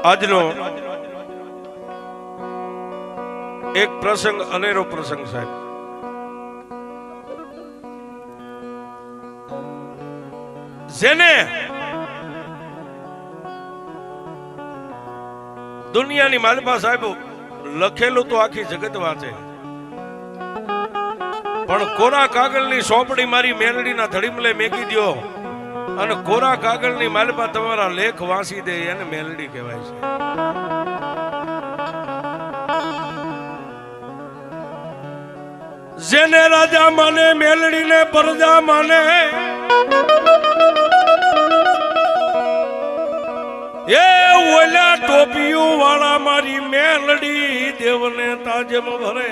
આજનો એક પ્રસંગ અનેરો પ્રસંગ સાહેબ. જેને દુનિયાની માલપા સાહેબ લખેલું તો આખી જગત વાંચે, પણ કોરા કાગળની સોંપડી મારી મેલડીના ધડીમલે મેકી દ્યો અને કોરા કાગળની માલપા તમારા લેખ વાંચી દે એને મેલડી કહેવાય છે. જેને રાજા માને મેલડીને પ્રજા માને, એ ઓલા ટોપિયું વાળા મારી મેલડી દેવને તાજમ ભરે.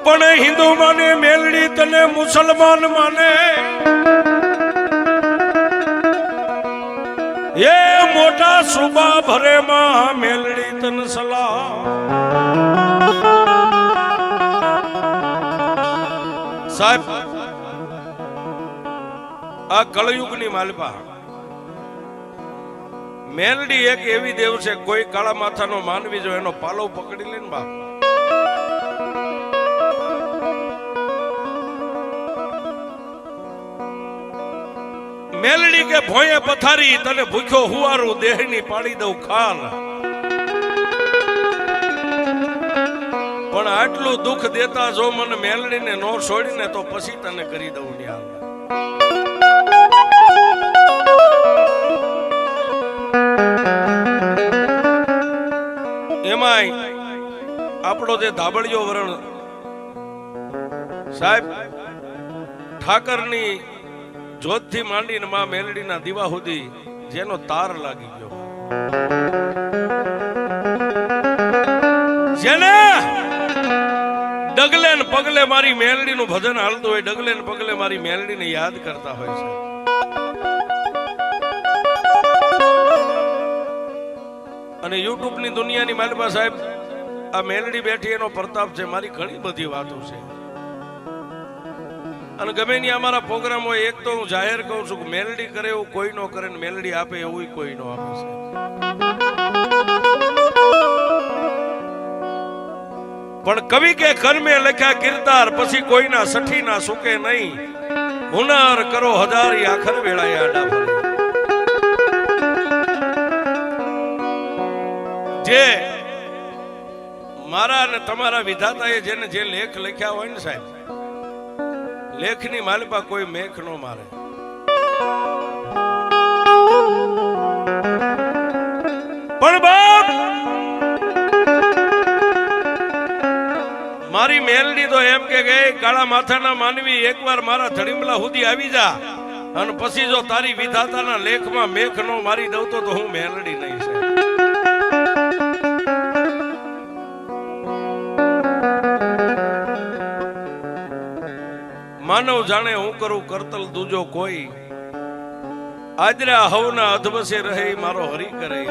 પણ હિન્દુ માને મેલડી તને મુસલમાન માને, એ મોટા સુબા ભરે માં મેલડી તન સલાહ. સાહેબ આ કળયુગની માલપા મેલડી એક એવી દેવ છે, કોઈ કાળા માથાનો માનવી જો એનો પાલવ પકડી લે ને બાપ, મેલડી કે ભોંયે પથારી તને ભૂખ્યો હુવારું દેહની પાડી દઉં ખાલ. પણ આટલું દુઃખ દેતા જો મને મેલડીને નો છોડીને તો પછી તને કરી દઉં ન્યાલ. એમાંય આપણો જે ધાબળિયો વરણ સાહેબ ઠાકરની જોતથી માંડીને માં મેલડીના દીવા સુધી જેનો તાર લાગી ગયો, જેને ડગલે ને પગલે મારી મેલડીનું ભજન હાલતું હોય, ડગલે ને પગલે મારી મેલડીને યાદ કરતા હોય છે. અને યુટ્યુબ ની દુનિયાની માલપા સાહેબ આ મેલડી બેઠી એનો પ્રતાપ છે. મારી ઘણી બધી વાતો છે અને ગમે ની અમારા પ્રોગ્રામ હોય, એક તો હું જાહેર કહું છું કે મેલડી કરે એવું કોઈ નો કરે ને મેલડી આપે એવું કોઈ નો આપે છે. પણ કવિ કે કર્મે લખ્યા કિરદાર, પછી કોઈના સઠી ના સુકે નહીં. હુનર કરો હજારી આખર વેળાએ આડા ફરે. જે મારા અને તમારા વિધાતાએ જેને જે લેખ લખ્યા હોય ને સાહેબ, લેખની માલપા કોઈ મેખ નો મારે. પણ બાપ મારી મેલડી તો એમ કે ગઈ કાળા માથાના માનવી એકવાર મારા ધડીમલા સુધી આવી જા, અને પછી જો તારી વિધાતાના લેખમાં મેખ નો મારી દઉં તો હું મેલડી નહીં છે. માનવ જાણે હું કરું કરતલ દૂજો કોઈ, આજરા હવના અધવસે રહે મારો હરી કરે.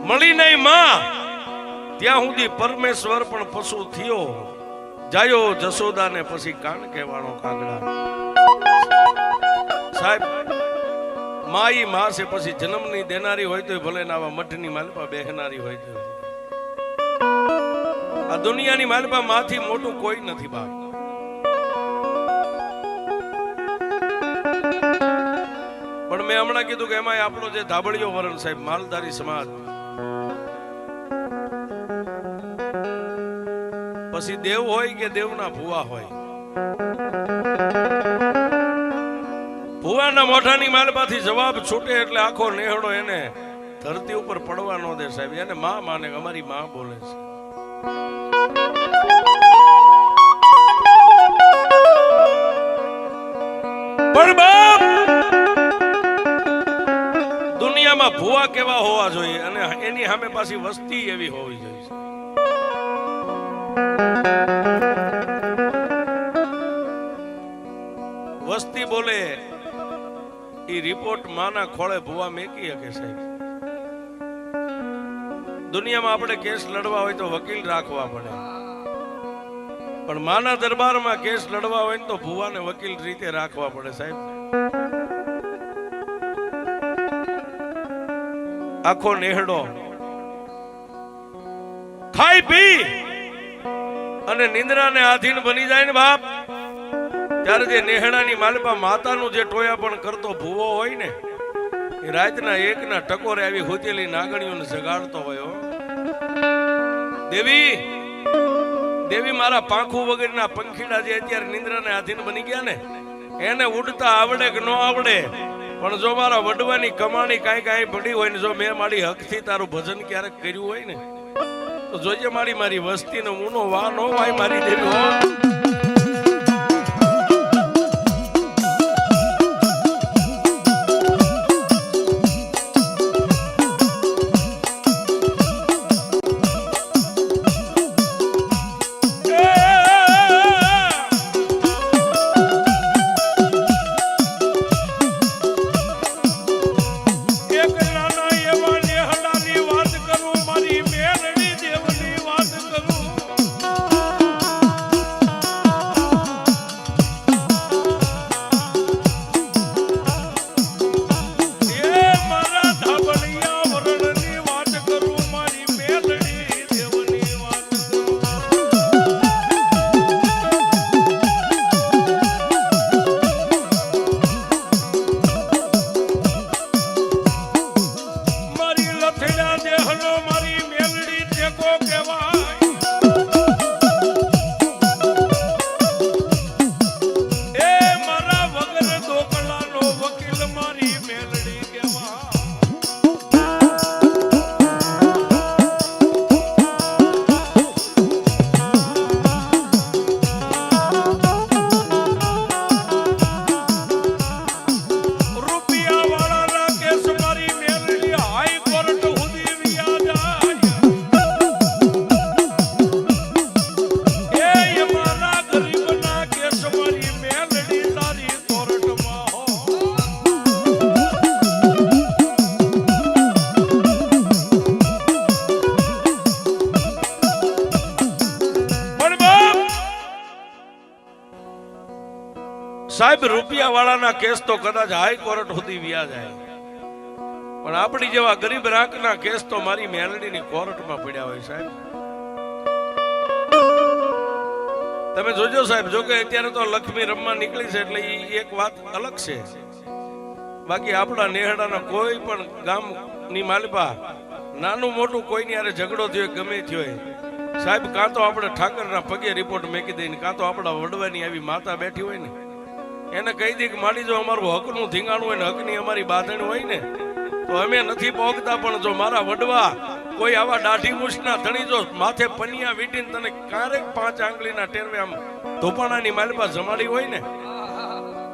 મળી નહીં માં ત્યાં સુધી પરમેશ્વર પણ પશુ થયો, જાયો જશોદા ને પછી કાન કહેવાનો કાગડા. સાહેબ માઈ માં છે, પછી જન્મની દેનારી હોય તો ભલે ને આવા મઠની માલપા બેહનારી હોય તો. આ દુનિયાની માલપા માંથી મોટું કોઈ નથી બાપ. પણ મેં હમણાં કીધું કે એમાં આપણો જે ધાબળિયો વરણ સાહેબ માલધારી સમાજ, પછી દેવ હોય કે દેવના ભુવા હોય, ભુવાના મોઢાની માલપાથી જવાબ છૂટે એટલે આખો નેહડો એને ધરતી ઉપર પડવા ન દે સાહેબ. એને માં માને, અમારી માં બોલે છે. પણ બાપ દુનિયામાં ભુવા કેવા હોવા જોઈએ અને એની સામે પાછી વસ્તી એવી હોવી જોઈએ. વસ્તી બોલે એ રિપોર્ટ માના ખોળે ભુવા મેકી શકે સાહેબ. દુનિયામાં આપણે કેસ લડવા હોય તો વકીલ રાખવા પડે, પણ માના દરબારમાં કેસ લડવા હોય ને તો ભુવાને વકીલ રીતે રાખવા પડે સાહેબ. આખો નેહડો ખાઈ પી અને નિંદ્રાને આધીન બની જાય ને બાપ, ત્યારે જે નેહડાની માલપા માતાનું જે ટોયા પણ કરતો ભૂવો હોય ને, એ રાતના એકના ટકોરે આવી હોતેલી નાગણીઓને જગાડતો હોય. દેવી દેવી મારા પાંખું વગરના પંખીડા જે અત્યારે નિંદ્રાને આધીન બની ગયા ને, એને ઉડતા આવડે કે ન આવડે, પણ જો મારા વડવાની કમાણી કાંઈ કાંઈ પડી હોય ને, જો મેં મારી હકથી તારું ભજન ક્યારેક કર્યું હોય ને, તો જોજે મારી વસ્તીનો ઊનો વા નો વાય મારી દેવી હો. સાહેબ રૂપિયા વાળાના કેસ તો કદાચ હાઈકોર્ટ સુધી વ્યા જાય, પણ આપણી જેવા ગરીબ રાખના કેસ તો મારી મેલડીની કોર્ટમાં પડ્યા હોય સાહેબ. તમે જોજો સાહેબ, જો કે અત્યારે તો લક્ષ્મી રમવા નીકળી છે એટલે એક વાત અલગ છે, બાકી આપણા નેહડાના કોઈ પણ ગામની માલપા નાનું મોટું કોઈની હારે ઝઘડો થયો ગમે થયો સાહેબ, કાં તો આપણે ઠાકરના પગે રિપોર્ટ મેકી દઈને, કાં તો આપણા વડવાની આવી માતા બેઠી હોય ને એને કહી દે કે મારી જો અમારું હકનું ધીંગાણું હોય ને, હકની અમારી બાંધણ હોય ને, તો અમે નથી પોગતા, પણ જો મારા વડવા કોઈ આવા દાઢી મૂછના ધણી જો માથે પનિયા વીટીને તને ક્યારેક 5 આંગળીના ટેરવે આમ ધોપાણાની માલપા જમાડી હોય ને,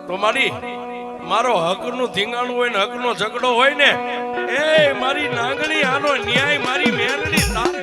તો મારો હકનું ધીંગાણું હોય ને, હકનો ઝઘડો હોય ને, એ મારી નાંગણી આનો ન્યાય મારી મેલડી તારે.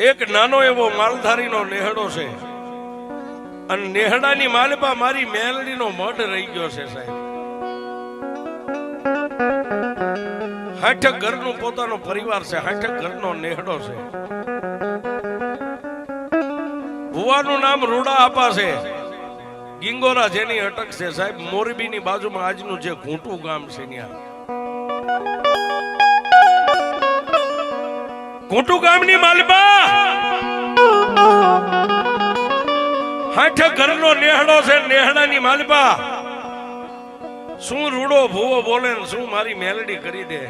એક નાનો એવો માલધારીનો નેહડો છે, અને નેહડાની માલપા મારી મેલડીનો મઢ રહી ગયો છે સાહેબ. 60 ઘરનો પોતાનો પરિવાર છે, 60 ઘરનો નેહડો છે. ભુવાનું નામ રૂડા આપા છે, ગિંગોરા જેની અટક છે સાહેબ. મોરબીની બાજુમાં આજનું જે ઘૂંટું ગામ છે ત્યાં ઘૂંટુ ગામની માલપા 60 ઘરનો નેહડો છે. નેહડાની માલપા શું રૂડો ભૂવો બોલે ને શું મારી મેલડી કરી દે.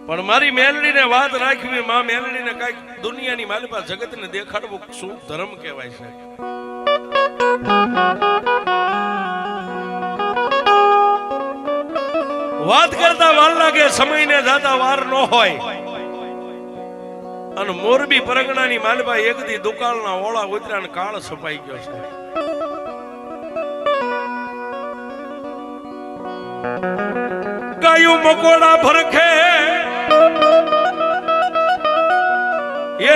પણ મારી મેલડીને વાત રાખવી, માં મેલડીને કઈક દુનિયાની માલિપા જગતને દેખાડવું શું ધર્મ કહેવાય છે. વાત કરતા વાર લાગે, સમયને જાતા વાર ન હોય. અને મોરબી પરગણાની માલિપા એક દી દુકાળના ઓળા ઉતર્યા કાળ સપાઈ ગયો છે. ગાયું મકોડા ભરખે એ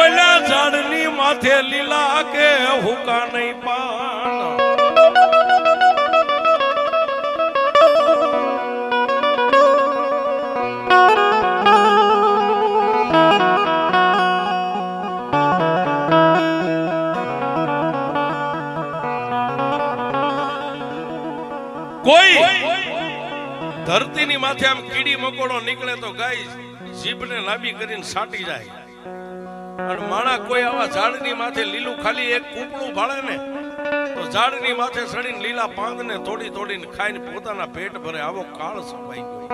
ઓલા ઝાડની માથે લીલા કે હુકા નહીં પાન. કોઈ ધરતીની માથે આમ કીડી મકોડો નીકળે તો ગાય જીભને લાંબી કરીને સાટી જાય. અને માણા કોઈ આવા ઝાડની માથે લીલું ખાલી એક કૂપડું ભાળે ને તો ઝાડની માથે સડીને લીલા પાંદને તોડી તોડીને ખાઈને પોતાના પેટ ભરે. આવો કાળ સપાઈ ગયો.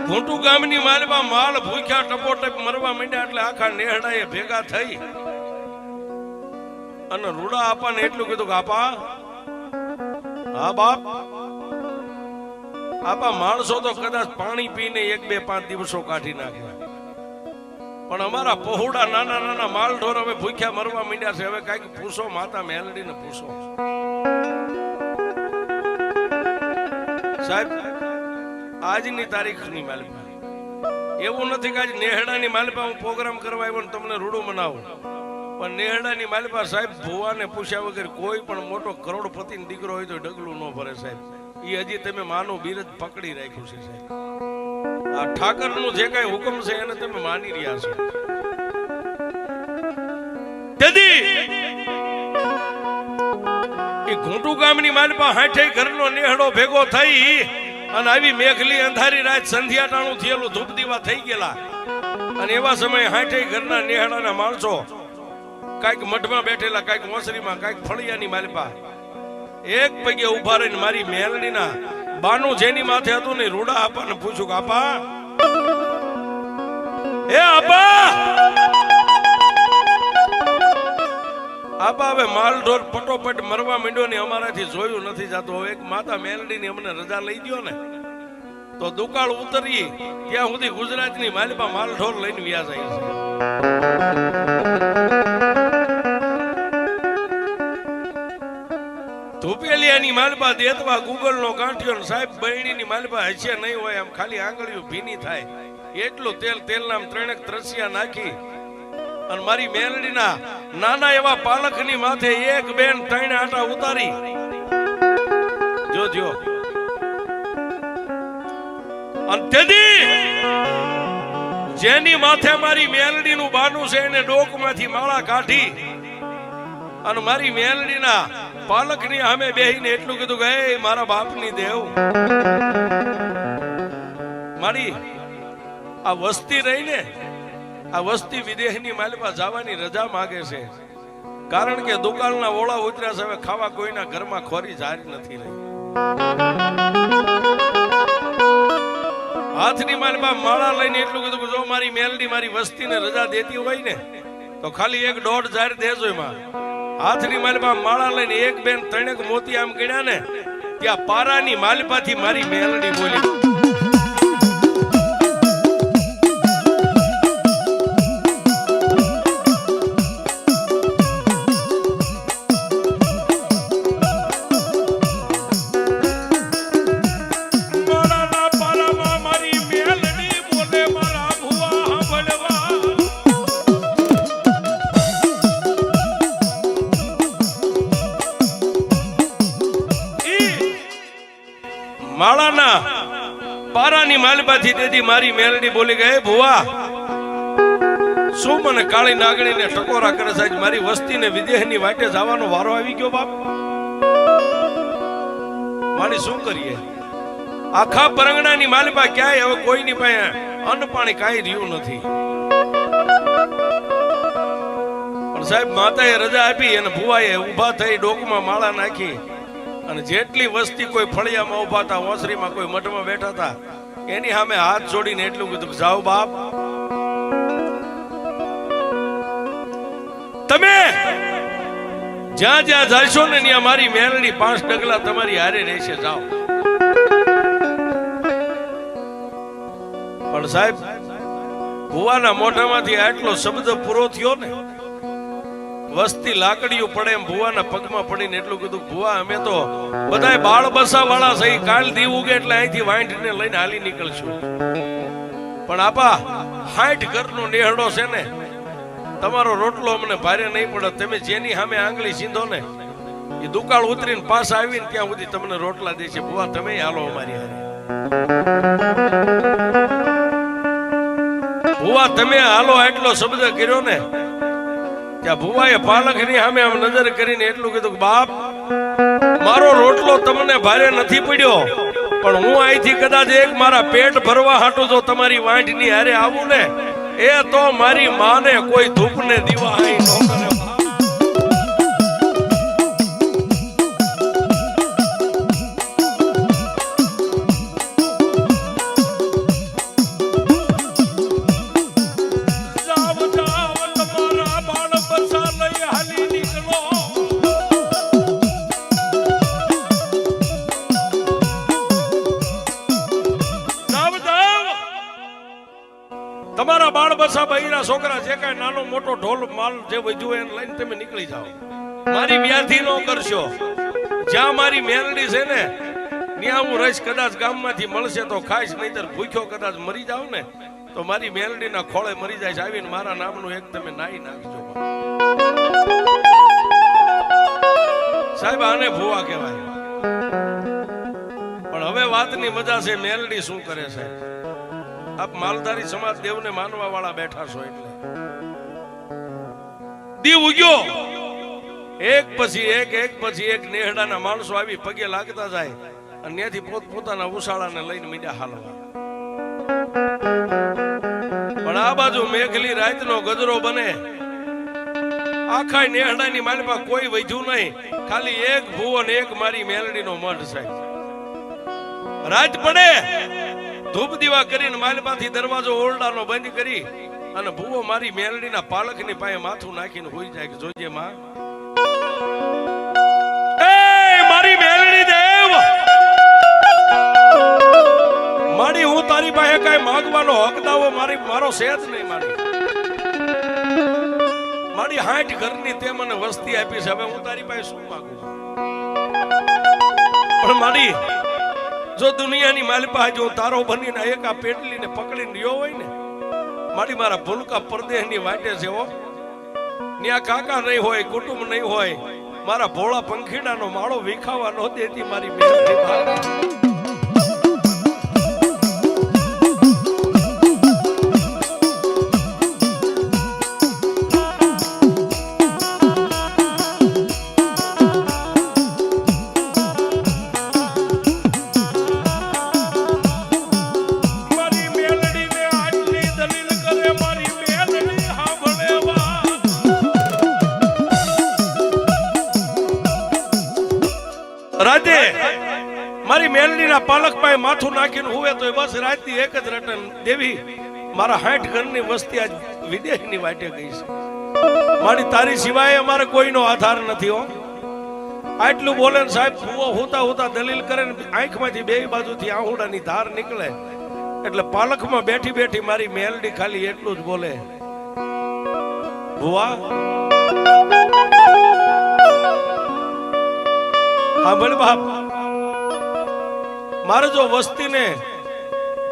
ઘૂંટુ ગામની માલમાં માલ ભૂખ્યા ટપોટપ મરવા માંડ્યા એટલે આખા નેહડાએ ભેગા થઈ અને રૂડા આપાને એટલું કીધું કે આપા, હા બાપ, આપા માણસો તો કદાચ પાણી પીને 1-2-5 દિવસો કાઢી નાખે, પણ અમારા પહોળા નાના નાના માલ ઢોર હવે ભૂખ્યા મરવા માંડ્યા છે. હવે કઈક પૂછો, માતા મેલડીને પૂછો. સાહેબ, આજની તારીખની માલિપા એવું નથી કે આજ નેહડાની માલિપા હું પ્રોગ્રામ કરવા આવ્યો ને તમને રૂડું મનાવું, પણ નેહડાની માલિપા સાહેબ ભુવાને પૂછ્યા વગર કોઈ પણ મોટો કરોડપતિ દીકરો હોય તો ડગલું ન ભરે સાહેબ. એ હજી તમે માનું બિરજ પકડી રાખ્યું છે સાહેબ. આ ઠાકરનું જે કઈ હુકમ છે એને તમે માની રહ્યા છો. એ ઘૂંટુ ગામની માલિપા 60 ઘરનો નેહડો ભેગો થઈ અને આવી મેઘલી અંધારી રાત સંધ્યા ટાણું થયેલું ધૂપ દીવા થઈ ગયેલા. અને એવા સમયે 60 ઘરના નેહડાના માણસો કાંઈક મઠમાં બેઠેલા, કાંઈક ઓસરીમાં, કાંઈક ફળિયાની માલિપા એક પગે ઉભા રહીને મારી મેલડીના બાનું જેની માથે હતું ને રૂડા આપાને પૂછ્યું કે આપા, એ આપા, આપા હવે માલ ઢોર પટોપટ મરવા માંડ્યો ને અમારાથી જોયું નથી જાતું. હવે એક માતા મેલડીની અમને રજા લઈ ગયો ને તો દુકાળ ઉતરી ત્યાં સુધી ગુજરાતની માલિપા માલ ઢોર લઈને વ્યા જાય છે. ધુપેલિયાની માલિપા દેતવા ગુગલ નો ગાંઠિયો સાહેબ બહેણીની માલિપા હશે નહીં હોય, આમ ખાલી આંગળીઓ ભીની થાય એટલું તેલના 3 ત્રસિયા નાખી અને મારી મેલડીના નાના એવા પાલકની માથે એક બેન 3 આટા ઉતારી જોજો. અને તેથી જેની માથે મારી મેલડીનું બાનું છે એને ડોકમાંથી માળા કાઢી અને મારી મેલડીના પાલકની સામે બેહીને એટલું કીધું કે એ મારા બાપની દેવ, મારી આ વસ્તી રહીને આ વસ્તી વિદેશની માલિપા જવાની રજા માંગે છે, કારણ કે દુકાળના ઓળા ઉતર્યા છે. હવે ખાવા કોઈના ઘરમાં ખોરી જારી નથી રહી. હાથની માલિપા માળા લઈને એટલું કીધું કે જો મારી મેલડી મારી વસ્તીને રજા દેતી હોય ને તો ખાલી 1-1.5 જાર દેજો. એમાં હાથની માલિપા માળા લઈને 1 બેન 3 મોતી આમ ગણ્યા ને ત્યાં પારાની માલિપાથી મારી મેલડી બોલી, માળાના પારાની માલિપાથી તેથી મારી મેલડી બોલી ગઈ, ભુવા શું મને કાળી નાગણીને ટકોરા કરે છે? મારી વસ્તીને વિદેહની વાટે જવાનો વારો આવી ગયો બાપ. મારી શું કરીએ? આખા પરંગણાની માલિપા ક્યાંય હવે કોઈની પાસે અન્ન પાણી કાંઈ રહ્યું નથી. પણ સાહેબ માતાએ રજા આપી અને ભુવાએ ઊભા થઈ ડોકમાં માળા નાખી અને જેટલી વસ્તી કોઈ ફળિયામાં ઉભા હતા, ઓસરીમાં કોઈ મઠમાં બેઠા હતા, એની સામે હાથ જોડીને એટલું કીધું, જાઓ બાપ, તમે જ્યાં જ્યાં જશો ને ત્યાં મારી મેલડી 5 ડગલા તમારી હારે રહેશે, જાઓ. પણ સાહેબ, ભુવાના મોઢામાંથી આટલો શબ્દ પૂરો થયો ને, વસ્તી લાકડીઓ પડે એમ ભુવાના પગમાં પડીને એટલું કીધું, ભુવા અમે તો બધાય બાળ બસા વાળા સહી, કાલ દી ઉગે એટલે અહીંથી વાંઢને લઈને હાલી નીકળશું. પણ આપા 60 ઘરનો નેહડો છે ને, તમારો રોટલો અમને ભારે નહીં પડે. તમે જેની સામે આંગળી સીંધો ને એ દુકાળ ઉતરીને પાસ આવીને ત્યાં સુધી તમને રોટલા દેશે. ભુવા તમે હાલો અમારી હારે, ભુવા તમે હાલો આટલો શબ્દ કર્યો ને, ત્યાં ભુવાએ પાલખની સામે આમ નજર કરીને એટલું કીધું કે બાપ, મારો રોટલો તમને ભારે નથી પડ્યો, પણ હું અહીંથી કદાચ એક મારા પેટ ભરવા હાટું જો તમારી વાંઢની હારે આવું ને, એ તો મારી માને કોઈ ધૂપ ને દીવા અહીં ન કરે. તમારા બાળ બસા બૈરા છોકરા જે કઈ નાનો મોટો ઢોલ માલ જે વધ્યું એને લઈને તમે નીકળી જાઓ. મારી વ્યાધિ ન કરશો. જ્યાં મારી મેલડી છે ને ત્યાં હું રહીશ. કદાચ ગામમાંથી મળશે તો ખાઈશ, નહીતર ભૂખ્યો કદાચ મરી જાવ ને તો મારી મેલડીના ખોળે મરી જાય. આવીને મારા નામનું એક તમે નાઈ નાખજો. સાહેબ, આને ભુવા કહેવાય. પણ હવે વાતની મજા છે, મેલડી શું કરે છે. આપ માલધારી સમાજ દેવને માનવા વાળા બેઠા છો એટલે દીવ ઉગ્યો. એક પછી એક નેહડાના માણસો આવી પગે લાગતા જાય અને ત્યાંથી પોતાના ઉસાળાને લઈને મીંડ્યા હાલવા. પણ આ બાજુ મેઘલી રાતનો ગજરો બને. આખા નેહડાની માલપા કોઈ વધ્યું નહીં, ખાલી એક ભુવો ને એક મારી મેલડીનો મઢ છે. રાત પડે, ધૂપ દીવા કરીને માલમાંથી દરવાજો ઓરડાનો બંધ કરી અને ભુવો મારી મેલડીના પાલખની પાસે માથું નાખીને હોઈ જાય કે જોજે માં, એ મારી મેલડી દેવ, મારી હું તારી પાસે કઈ માંગવાનો હક દાવો મારો સેજ નહીં. મારી 60 ઘરની તે મને વસ્તી આપી છે, હવે હું તારી પાસે શું માંગુ છું? પણ મારી જો દુનિયાની માલિપા જો તારો બનીને એક આ પેટલીને પકડીને રહ્યો હોય ને, મારી મારા ભૂલકા પરદેહની વાટે છે હો. ન્યા કાકા નહીં હોય, કુટુંબ નહીં હોય, મારા ભોળા પંખીડાનો માળો વિખાવા ન દેતી મારી મેલડી. રાતે મારી મેલડીના પાલક પાસે માથું નાખીને હુવે તો બસ રાતની એક જ રટન દેવી, મારા 60 ઘરની વસ્તી આજ વિદેશની વાટે ગઈ છે. મારી તારી સિવાય અમારે કોઈનો આધાર નથી હો. આટલું બોલે ને સાહેબ, ભુવો હોતા હોતા દલીલ કરે ને આંખમાંથી બે બાજુથી આહુડાની ધાર નીકળે એટલે પાલકમાં બેઠી બેઠી મારી મેલડી ખાલી એટલું જ બોલે, ભુવા હા ભલે બાપ, મારે જો વસ્તીને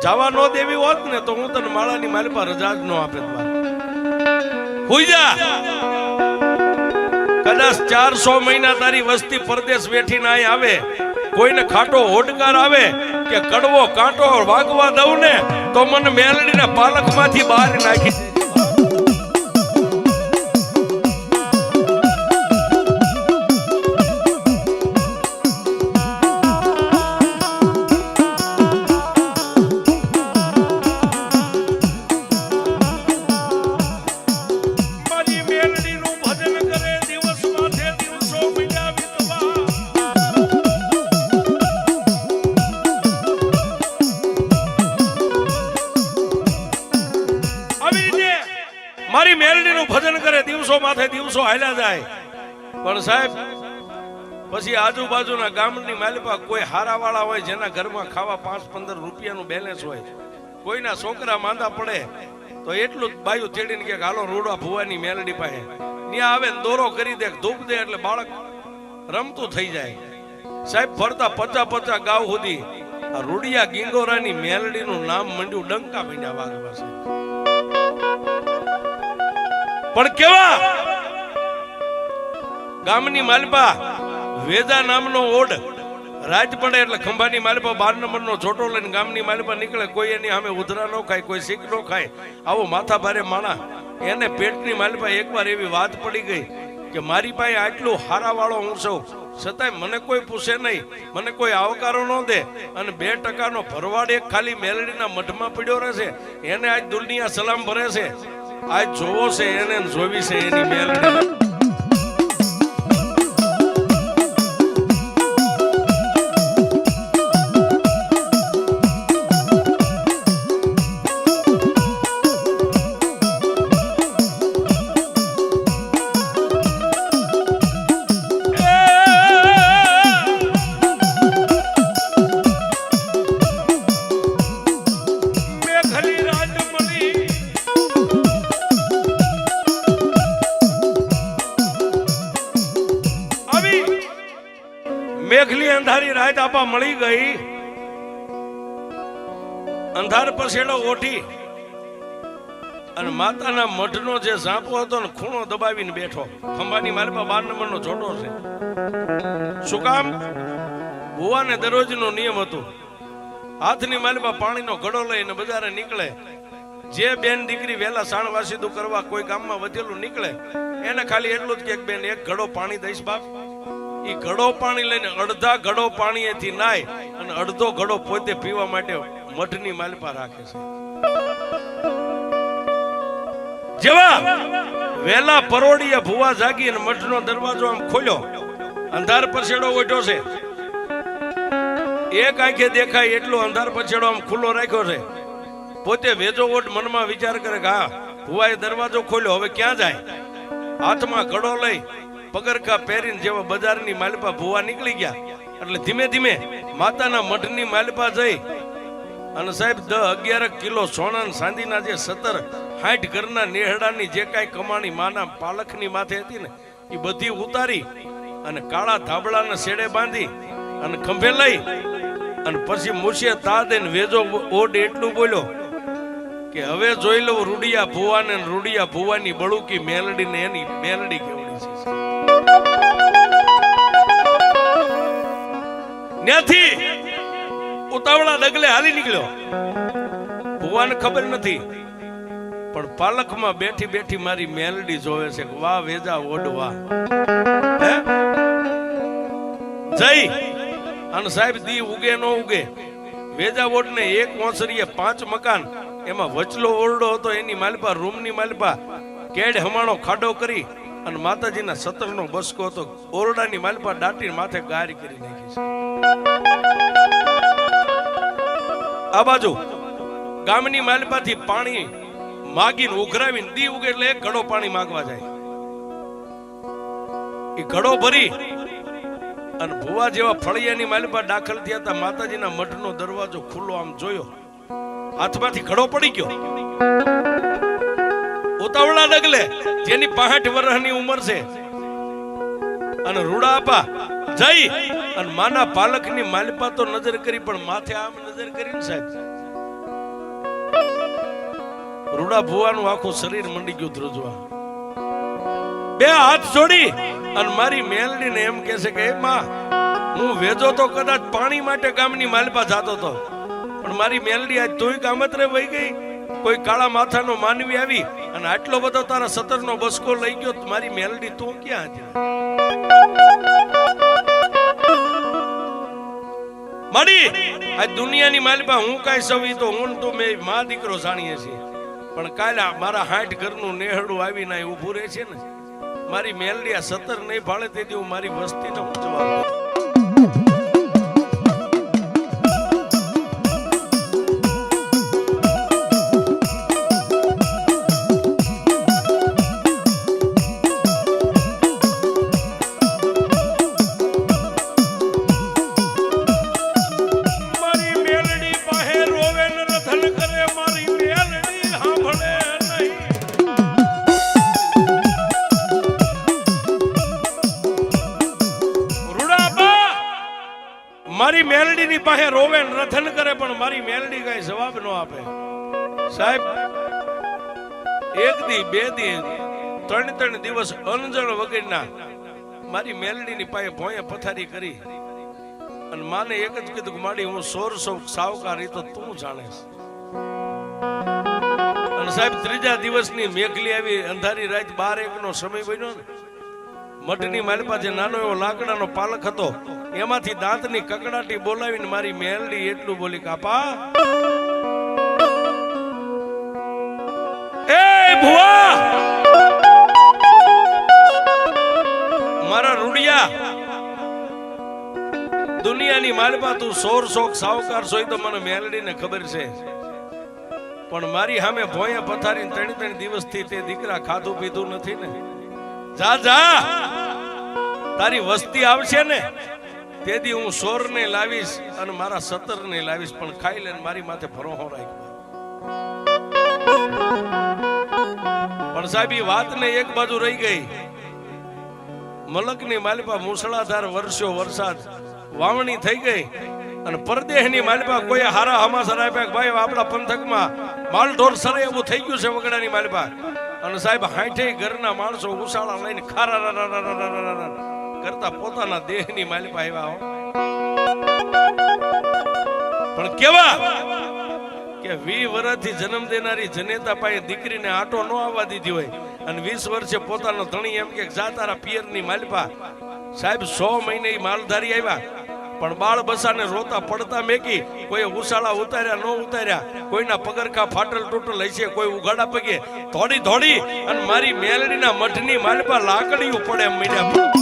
જવા ન દેવી હોત ને તો હું તને માળાની માલિપા રજા જ ન આપે. હુઈ જા. કદાચ 400 મહિના તારી વસ્તી પરદેશ બેઠી ના આવે, કોઈને ખાટો હોડકાર આવે કે કડવો કાંટો વાગવા દઉં ને તો મને મેલડીના પાલકમાંથી બહાર નાખી. વર્ષો હાલ્યા જાય પણ સાહેબ પછી આજુબાજુના ગામની માલિપા કોઈ હારાવાળા હોય જેના ઘરમાં ખાવા 5-15 રૂપિયાનું બેલેન્સ હોય, કોઈના છોકરા માંદા પડે તો એટલું જ બાયું તેડીને કે હાલો રૂડા ભુવાની મેલડી પાસે ત્યાં આવે દોરો કરી દે, ધૂપ દે એટલે બાળક રમતું થઈ જાય. સાહેબ ફરતા 50 ગાવ સુધી આ રૂડિયા ગીંગોરાની મેલડીનું નામ મંડ્યું ડંકા માંડ્યા વાગવા છે. પણ કેવા ગામની માલિપા વેદા નામનો ઓડ રાજ પડે એટલે ખંભાની માલિપા 12 નંબરનો છોટો લઈને ગામની માલિપા નીકળે. કોઈ એની સામે ઉધરા ન ખાય, કોઈ શીખ ન ખાય. આવો માથા ભારે માણા એને પેટની માલિપા એકવાર એવી વાત પડી ગઈ કે મારી પાસે આટલું હારાવાળો હું છું, છતાંય મને કોઈ પૂછે નહીં, મને કોઈ આવકારો ન દે, અને 2% ભરવાડ એક ખાલી મેલડીના મઠમાં પડ્યો રહેશે, એને આજ દુનિયા સલામ ભરે છે. આજ જોવો છે એને જોવી છે એની મેલડી. મેઘલી અંધારી રાત આપા મળી ગઈ, અંધાર પછેડો ઓઠી અને માતાના મઢનો જે ઝાંપો હતો ને ખૂણો દબાવીને બેઠો. ખંભાની માલિપા 12 નંબરનો છોટો છે. શું કામ? ભુવાને દરરોજનો નિયમ હતું, હાથની માલિપા પાણીનો ઘડો લઈને બજારે નીકળે. જે બેન દીકરી વેલા સાણવાસીદું કરવા કોઈ ગામમાં વધેલું નીકળે એને ખાલી એટલું જ કે બેન એક ઘડો પાણી દઈશ બાપ. એ ઘડો પાણી લઈને અડધા ઘડો પાણી એથી નાય અને અડધો ઘડો પોતે પીવા માટે મઠની માલિપા રાખે છે. જેવા વેલા પરોડીએ ભુવા જાગી અને મઠનો દરવાજો આમ ખોલ્યો, અંધાર પછેડો ઓઢ્યો છે, એક આંખે દેખાય એટલો અંધાર પછેડો આમ ખુલ્લો રાખ્યો છે. પોતે વેજો ઓઢ મનમાં વિચાર કરે કે હા ભુવાએ દરવાજો ખોલ્યો, હવે ક્યાં જાય? હાથમાં ઘડો લઈ પગરખા પહેરીને જેવા બજારની માલિપા ભુવા નીકળી ગયા. એટલે ધીમે ધીમે માતાના મઠની માલિપા જઈ અને સાહેબ 10-11 કિલો સોના ચાંદીના જે 70-60 ઘરના નેહડાની જે કાંઈ કમાણી માના પાલખની માથે હતી ને એ બધી ઉતારી અને કાળા ધાબળાને શેડે બાંધી અને ખંભે લઈ અને પછી મૂછે તા દઈને વેજો ઓઢ એટલું બોલ્યો કે હવે જોઈ લઉં રૂડિયા ભુવાને, રૂડિયા ભુવાની બળુકી મેલડીને એની મેલડી કેવડી છે. ત્યાંથી ઉતાવળા ડગલે હાલી નીકળ્યો. ભુવાને ખબર નથી પણ પાલખમાં બેઠી બેઠી મારી મેલડી જોવે છે. વાહ વેજા ઓઢ વાહ. જઈ અને સાહેબ દી ઉગે ન ઉગે વેજા ઓઢ ને એક ઓસરીએ 5 મકાન, એમાં વચલો ઓરડો હતો. એની માલિપા રૂમની માલિપા કેડ હમાણો ખાડો કરી અને માતાજીના 17નો બસકો હતો. ઓરડાની માલિપા દાટીને માથે ગારી કરી નાખી છે. આ બાજુ ગામની માલિપાથી પાણી માગીને ઉઘરાવીને દી ઉગે એટલે એક ઘડો પાણી માંગવા જાય. એ ઘડો ભરી અને ભુવા જેવા ફળિયાની માલિપા દાખલ થયા હતા. માતાજીના મઠનો દરવાજો ખુલ્લો આમ જોયો, હાથમાંથી ઘડો પડી ગયો. ઉતાવળા ડગલે જેની 65 વર્ષની ઉંમર છે અને રૂડા આપા જઈ અને માના પાલકની માલિપા તો નજર કરી પણ માથે આમ નજર કરીને સાહેબ રૂડા ભુવાનું આખું શરીર મંડી ગયું ધ્રુજવા. 2 હાથ જોડી અને મારી મેલડીને એમ કહે છે કે માં હું વેજો તો કદાચ પાણી માટે ગામની માલિપા જાતો હતો પણ મારી મેલડી આજ તું કામતરે વહી ગઈ. કોઈ કાળા માથાનો માનવી આવી અને આટલો બધો તારા 17નો બસકો લઈ ગયો. મારી મેલડી તું ક્યાં હતી? માડી આ દુનિયાની માલિપા હું કાંઈ સવી તો હું તો મેં મા દીકરો જાણીએ છીએ પણ કાલે મારા 60 ઘરનું નેહડું આવીને ઊભું રહે છે ને. મારી મેલડી આ 17 નહીં ભાળે તેથી હું મારી વસ્તીનો જવાબ મારી મેલડીની પાસે રોવે ને રથન કરે પણ મારી મેલડી કઈ જવાબ ન આપે. સાહેબ એક દી બે દી ત્રણ દિવસ અનજણ વગરના મારી મેલડીની પાસે ભોંયે પથારી કરી અને માને એક જ કીધું કે માડી હું 1600 સાવકારી તો તું જાણેશ. અને સાહેબ ત્રીજા દિવસની મેઘલી આવી અંધારી રાત 12-1 નો સમય બન્યો ને મઠની મારી પાસે નાનો એવો લાકડાનો પાલક હતો એમાંથી દાંતની કકડાટી બોલાવીને મારી મેલડી એટલું બોલી કાપા એ ભુવા મારા રૂડિયા દુનિયાની માલપા તું 1600 સાવકાર સોય તો મને મેલડીને ખબર છે પણ મારી સામે ભોંયે પથારીને 3 દિવસથી તે દીકરા ખાધું પીધું નથી ને. જા જા તારી વસ્તી આવશે ને તેથી હું 16 ને લાવીશ અને મારા 17 ને લાવીશ પણ ખાઈ લે મારી માથે ભરોહો રાખ. પણ સાહેબ એ વાતને એક બાજુ રહી ગઈ. મલકની માલિપા મુસળાધાર વર્ષો વરસાદ વાવણી થઈ ગઈ અને પરદેહની માલિપા કોઈ હારા હમાસર આપ્યા ભાઈ આપણા પંથકમાં માલઢોર સરે એવું થઈ ગયું છે વગડાની માલિપા. અને સાહેબ 60 ઘરના માણસો ઉસાળા લઈને ખારા કરતા પોતાના દેહની માલિપા આવ્યા. પણ કેવા કે 20 વર્ષથી જન્મ દેનારી જનેતા પાસે દીકરીને આટો ન આવવા દીધી હોય અને 20 વર્ષે પોતાનો ધણી એમ કે જા તારા પિયરની માલિપા. સાહેબ 100 મહિને માલધારી આવ્યા પણ બાળ બસાને રોતા પડતા મેકી કોઈ ઉસાળા ઉતાર્યા ન ઉતાર્યા કોઈના પગરખા ફાટલ તૂટલ હશે કોઈ ઉઘાડા પગે ધોડી અને મારી મેલડીના મઠની માલિપા લાકડીઓ પડે એમ મીડ્યા.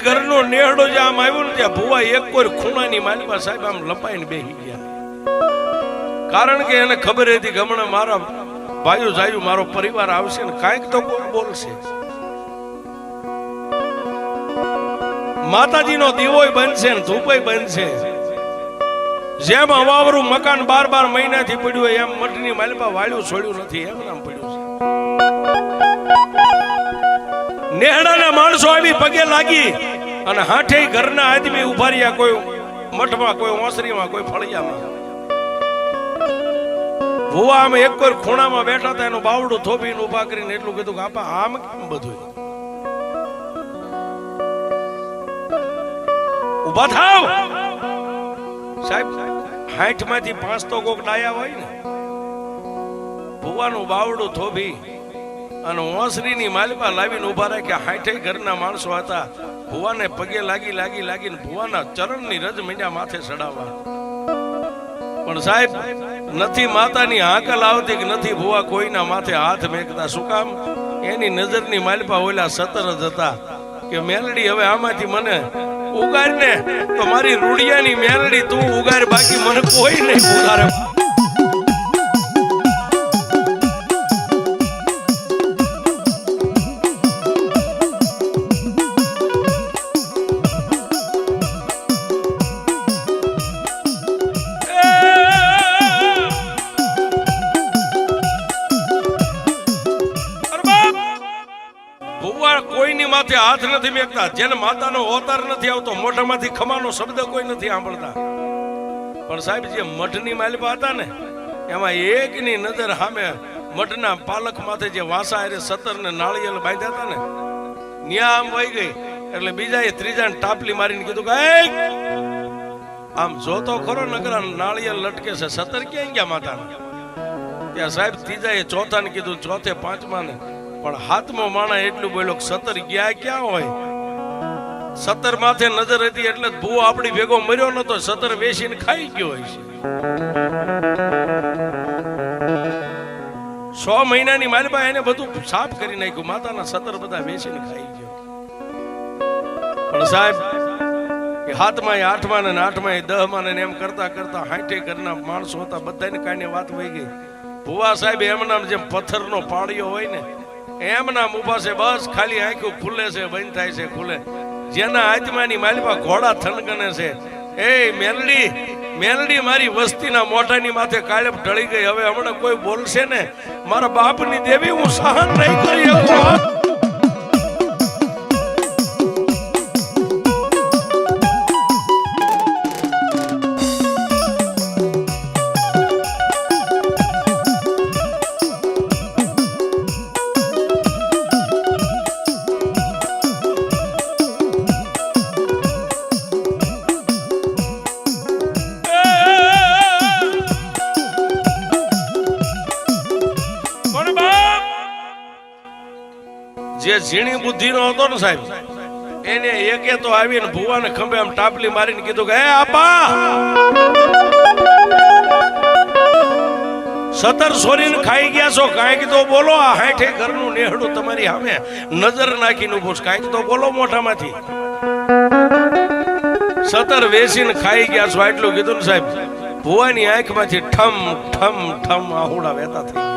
ઘરનો નેહડો જે આમ આવ્યો ને ત્યાં ભુવા એક કોઈ ખૂણાની માલિપા સાહેબ આમ લપાઈને બેસી ગયા. કારણ કે એને ખબર હતી કે હમણાં મારા ભાઈઓ જાયું મારો પરિવાર આવશે ને કાંઈક તો કોઈ બોલશે. માતાજીનો દીવોય બનશે ને ધૂપોય બનશે. જેમ અવાવરું મકાન 12 મહિનાથી પડ્યું હોય એમ મઠની માલિપા વાળ્યું છોડ્યું નથી એમ નામ પડ્યું છે. નેહડાના માણસો આવી પગે લાગી અને 60 ઘરના આદમી ઉભા રહ્યા કોઈ મઠમાં કોઈ ઓસરીમાં કોઈ ફળિયામાં. ભુવા આમ એક કોઈ ખૂણામાં બેઠા હતા એનું બાવડું થોભીને ઉભા કરીને એટલું કીધું કે આપા આમ કેમ બધું ઉભા થાવ. સાહેબ 60 માંથી 5 તો કોક ડાયા હોય ને. ભુવાનું બાવડું થોભી અને ઓસરીની માલિપા લાવીને ઉભા રાખ્યા. 60 ઘરના માણસો હતા. ભુવાને પગે લાગીને ભુવાના ચરણની રજ મીંડ્યા માથે ચડાવવા. પણ સાહેબ નથી માતાની હાકલ આવતી કે નથી ભુવા કોઈના માથે હાથ મેકતા. શું કામ? એની નજરની માલિપા ઓલા 17 જ હતા કે મેલડી હવે આમાંથી મને ઉગાર ને તો મારી રૂડિયાની મેલડી તું ઉગાર બાકી મને કોઈ નહીં ઉગારે. કોઈની માથે હાથ નથી મેકતા. જેને માતાનો અવતાર નથી આવતો મોઢામાંથી ખમાનો શબ્દ કોઈ નથી સાંભળતા. પણ સાહેબ જે મઠની માલિપા હતા ને એમાં એકની નજર સામે મઠના પાલક માથે જે વાંસા અરે 17 ને નાળિયેર બાંધ્યા હતા ને ન્યા આમ વહી ગઈ એટલે બીજાએ ત્રીજાને ટાપલી મારીને કીધું કે આમ જોતો ખરો નકરા નાળિયેર લટકે છે 17 ક્યાં ગયા માતાના. ત્યાં સાહેબ ત્રીજાએ ચોથાને કીધું ચોથે પાંચમા ને પણ હાથમાં માણા એટલું બોલ્યો 17 ગયા ક્યાં હોય. 17 માથે નજર હતી એટલે ભૂવો આપણી ભેગો મર્યો નતો. 17 વેચીને ખાઈ ગયો હોય છે. 6 મહિનાની માલપા એને બધું સાફ કરી નાખ્યું, માતાના સતર બધા વેચીને ખાઈ ગયો. પણ સાહેબ એ 7માં 8માં ને 8માં 10માં ને એમ કરતા કરતા 60 ઘરના માણસો હતા, બધાને કાંઈ વાત વહી ગઈ. ભુવા સાહેબ એમના જેમ પથ્થરનો પાળિયો હોય ને એમના ઉભા છે, બસ ખાલી આંખું ખુલે છે, બંધ થાય છે, ખુલે. જેના આત્માની માલિપા ઘોડા થનગને છે. એ મેલડી મેલડી મારી વસ્તીના મોઢાની માથે કાળપ ઢળી ગઈ. હવે હમણાં કોઈ બોલશે ને મારા બાપની દેવી હું સહન નહીં કરી શકું. જે ઝીણી બુદ્ધિનો હતો ને સાહેબ, એને એકે તો આવીને ભુવાને ખંભે આમ ટાપલી મારીને કીધું કે હે આપા, સતર સોરીને ખાઈ ગયા છો, કાંઈક તો બોલો. આ 60 ઘરનું નેહડું તમારી સામે નજર નાખીને ઉભો છે, કાંઈક તો બોલો મોઢામાંથી. સતર વેસીને ખાઈ ગયા છો આટલું કીધું ને સાહેબ, ભુવાની આંખમાંથી ઠમ ઠમ ઠમ આહુડા વહેતા થઈ ગયા.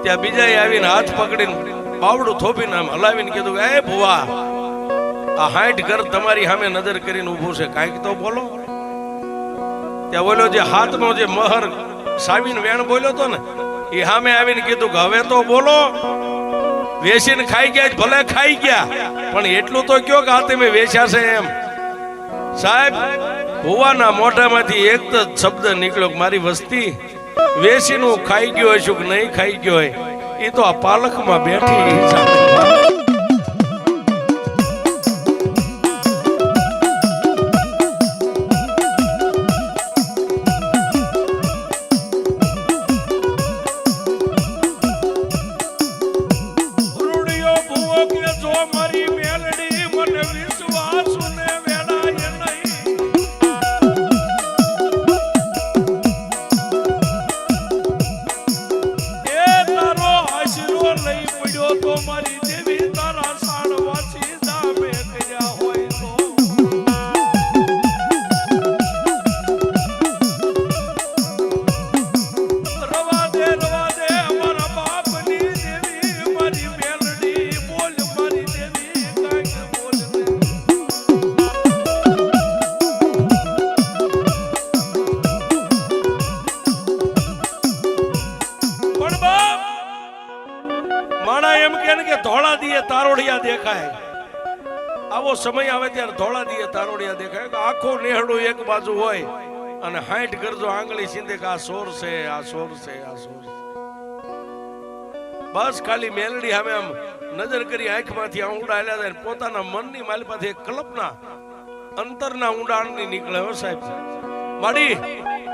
ત્યાં બીજા આવીને હાથ પકડીને બાવડું થોપીને આમ હલાવીને કીધું કે એ ભુવા, આ 60 ઘર તમારી સામે નજર કરીને ઉભું છે, કાંઈક તો બોલો. ત્યાં બોલ્યો જે હાથમાં જે મહર સાવીને વેણ બોલ્યો હતો ને એ સામે આવીને કીધું કે હવે તો બોલો. વેચીને ખાઈ ગયા, ભલે ખાઈ ગયા, પણ એટલું તો કયો કે આ તમે વેચ્યા છે એમ. સાહેબ ભુવાના મોઢામાંથી એક જ શબ્દ નીકળ્યો કે મારી વસ્તી વેસીનું ખાઈ ગયો હોય શું કે નહીં ખાઈ ગયો હોય, એ તો આ પાલખમાં બેઠી. રૂડિયો ભુવો કે જો મારી મેલડી મને વિશ્વાસ ને વેડાય નહીં. લઈ પડ્યો તો મારી દેવી તારા સાણવાસી દામે કર્યા હોય તો. રવા દે અમારા બાપની દેવી મારી મેલડી, બોલ મારી દેવી કાંઈક બોલ. પણ બાપ માણા એમ કે ધોળા દીએ તારોડિયા દેખાય. આવો સમય આવે ત્યારે ધોળા દીએ તારોડિયા દેખાય કે આખું નેહડું એક બાજુ હોય અને 60 ગરજો આંગળી સીધે કે આ સોર છે, આ સોર છે, આ સોર છે. બસ ખાલી મેલડી સામે આમ નજર કરી આંખમાંથી ઊંડા હાલ્યા જાય, પોતાના મનની માલિપાથી એક કલ્પના અંતરના ઊંડાણની નીકળે. હો સાહેબ માડી,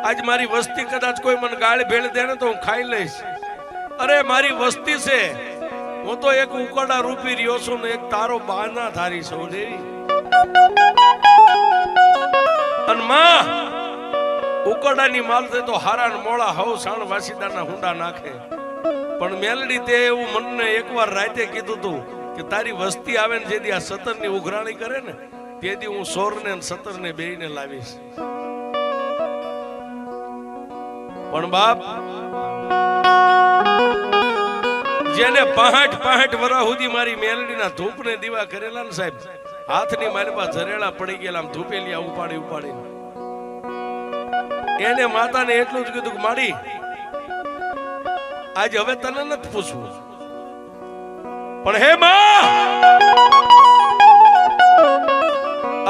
આજ મારી વસ્તી કદાચ કોઈ મને ગાળ ભેળ દે ને તો હું ખાઈ લઈશ. અરે મારી વસ્તી છે, હું તો એક ઉકરડા રૂપી રહ્યો છું ને એક તારો બાના ધારી છું દેવી. અને માં ઉકરડાની માલતે તો હારા ને મોળા હવ સાણ વાસીદાના હુંડા નાખે. પણ મેલડી તે એવું મનને એકવાર રાતે કીધું તું કે તારી વસ્તી આવે ને જેદી આ સતરની ઉઘરાણી કરે ને તેથી હું સોરને અને સતરને બેયને લાવીશ. પણ બાપ જેને 65 વર્ષ સુધી મારી મેલડીના ધૂપને દીવા કરેલા ને સાહેબ, હાથની મારી પાસે ઝરેલા પડી ગયેલા આમ ધૂપેલિયા ઉપાડી ઉપાડીને, એને માતાને એટલું જ કીધું કે માડી આજ હવે તને નથી પૂછવું, પણ હે માં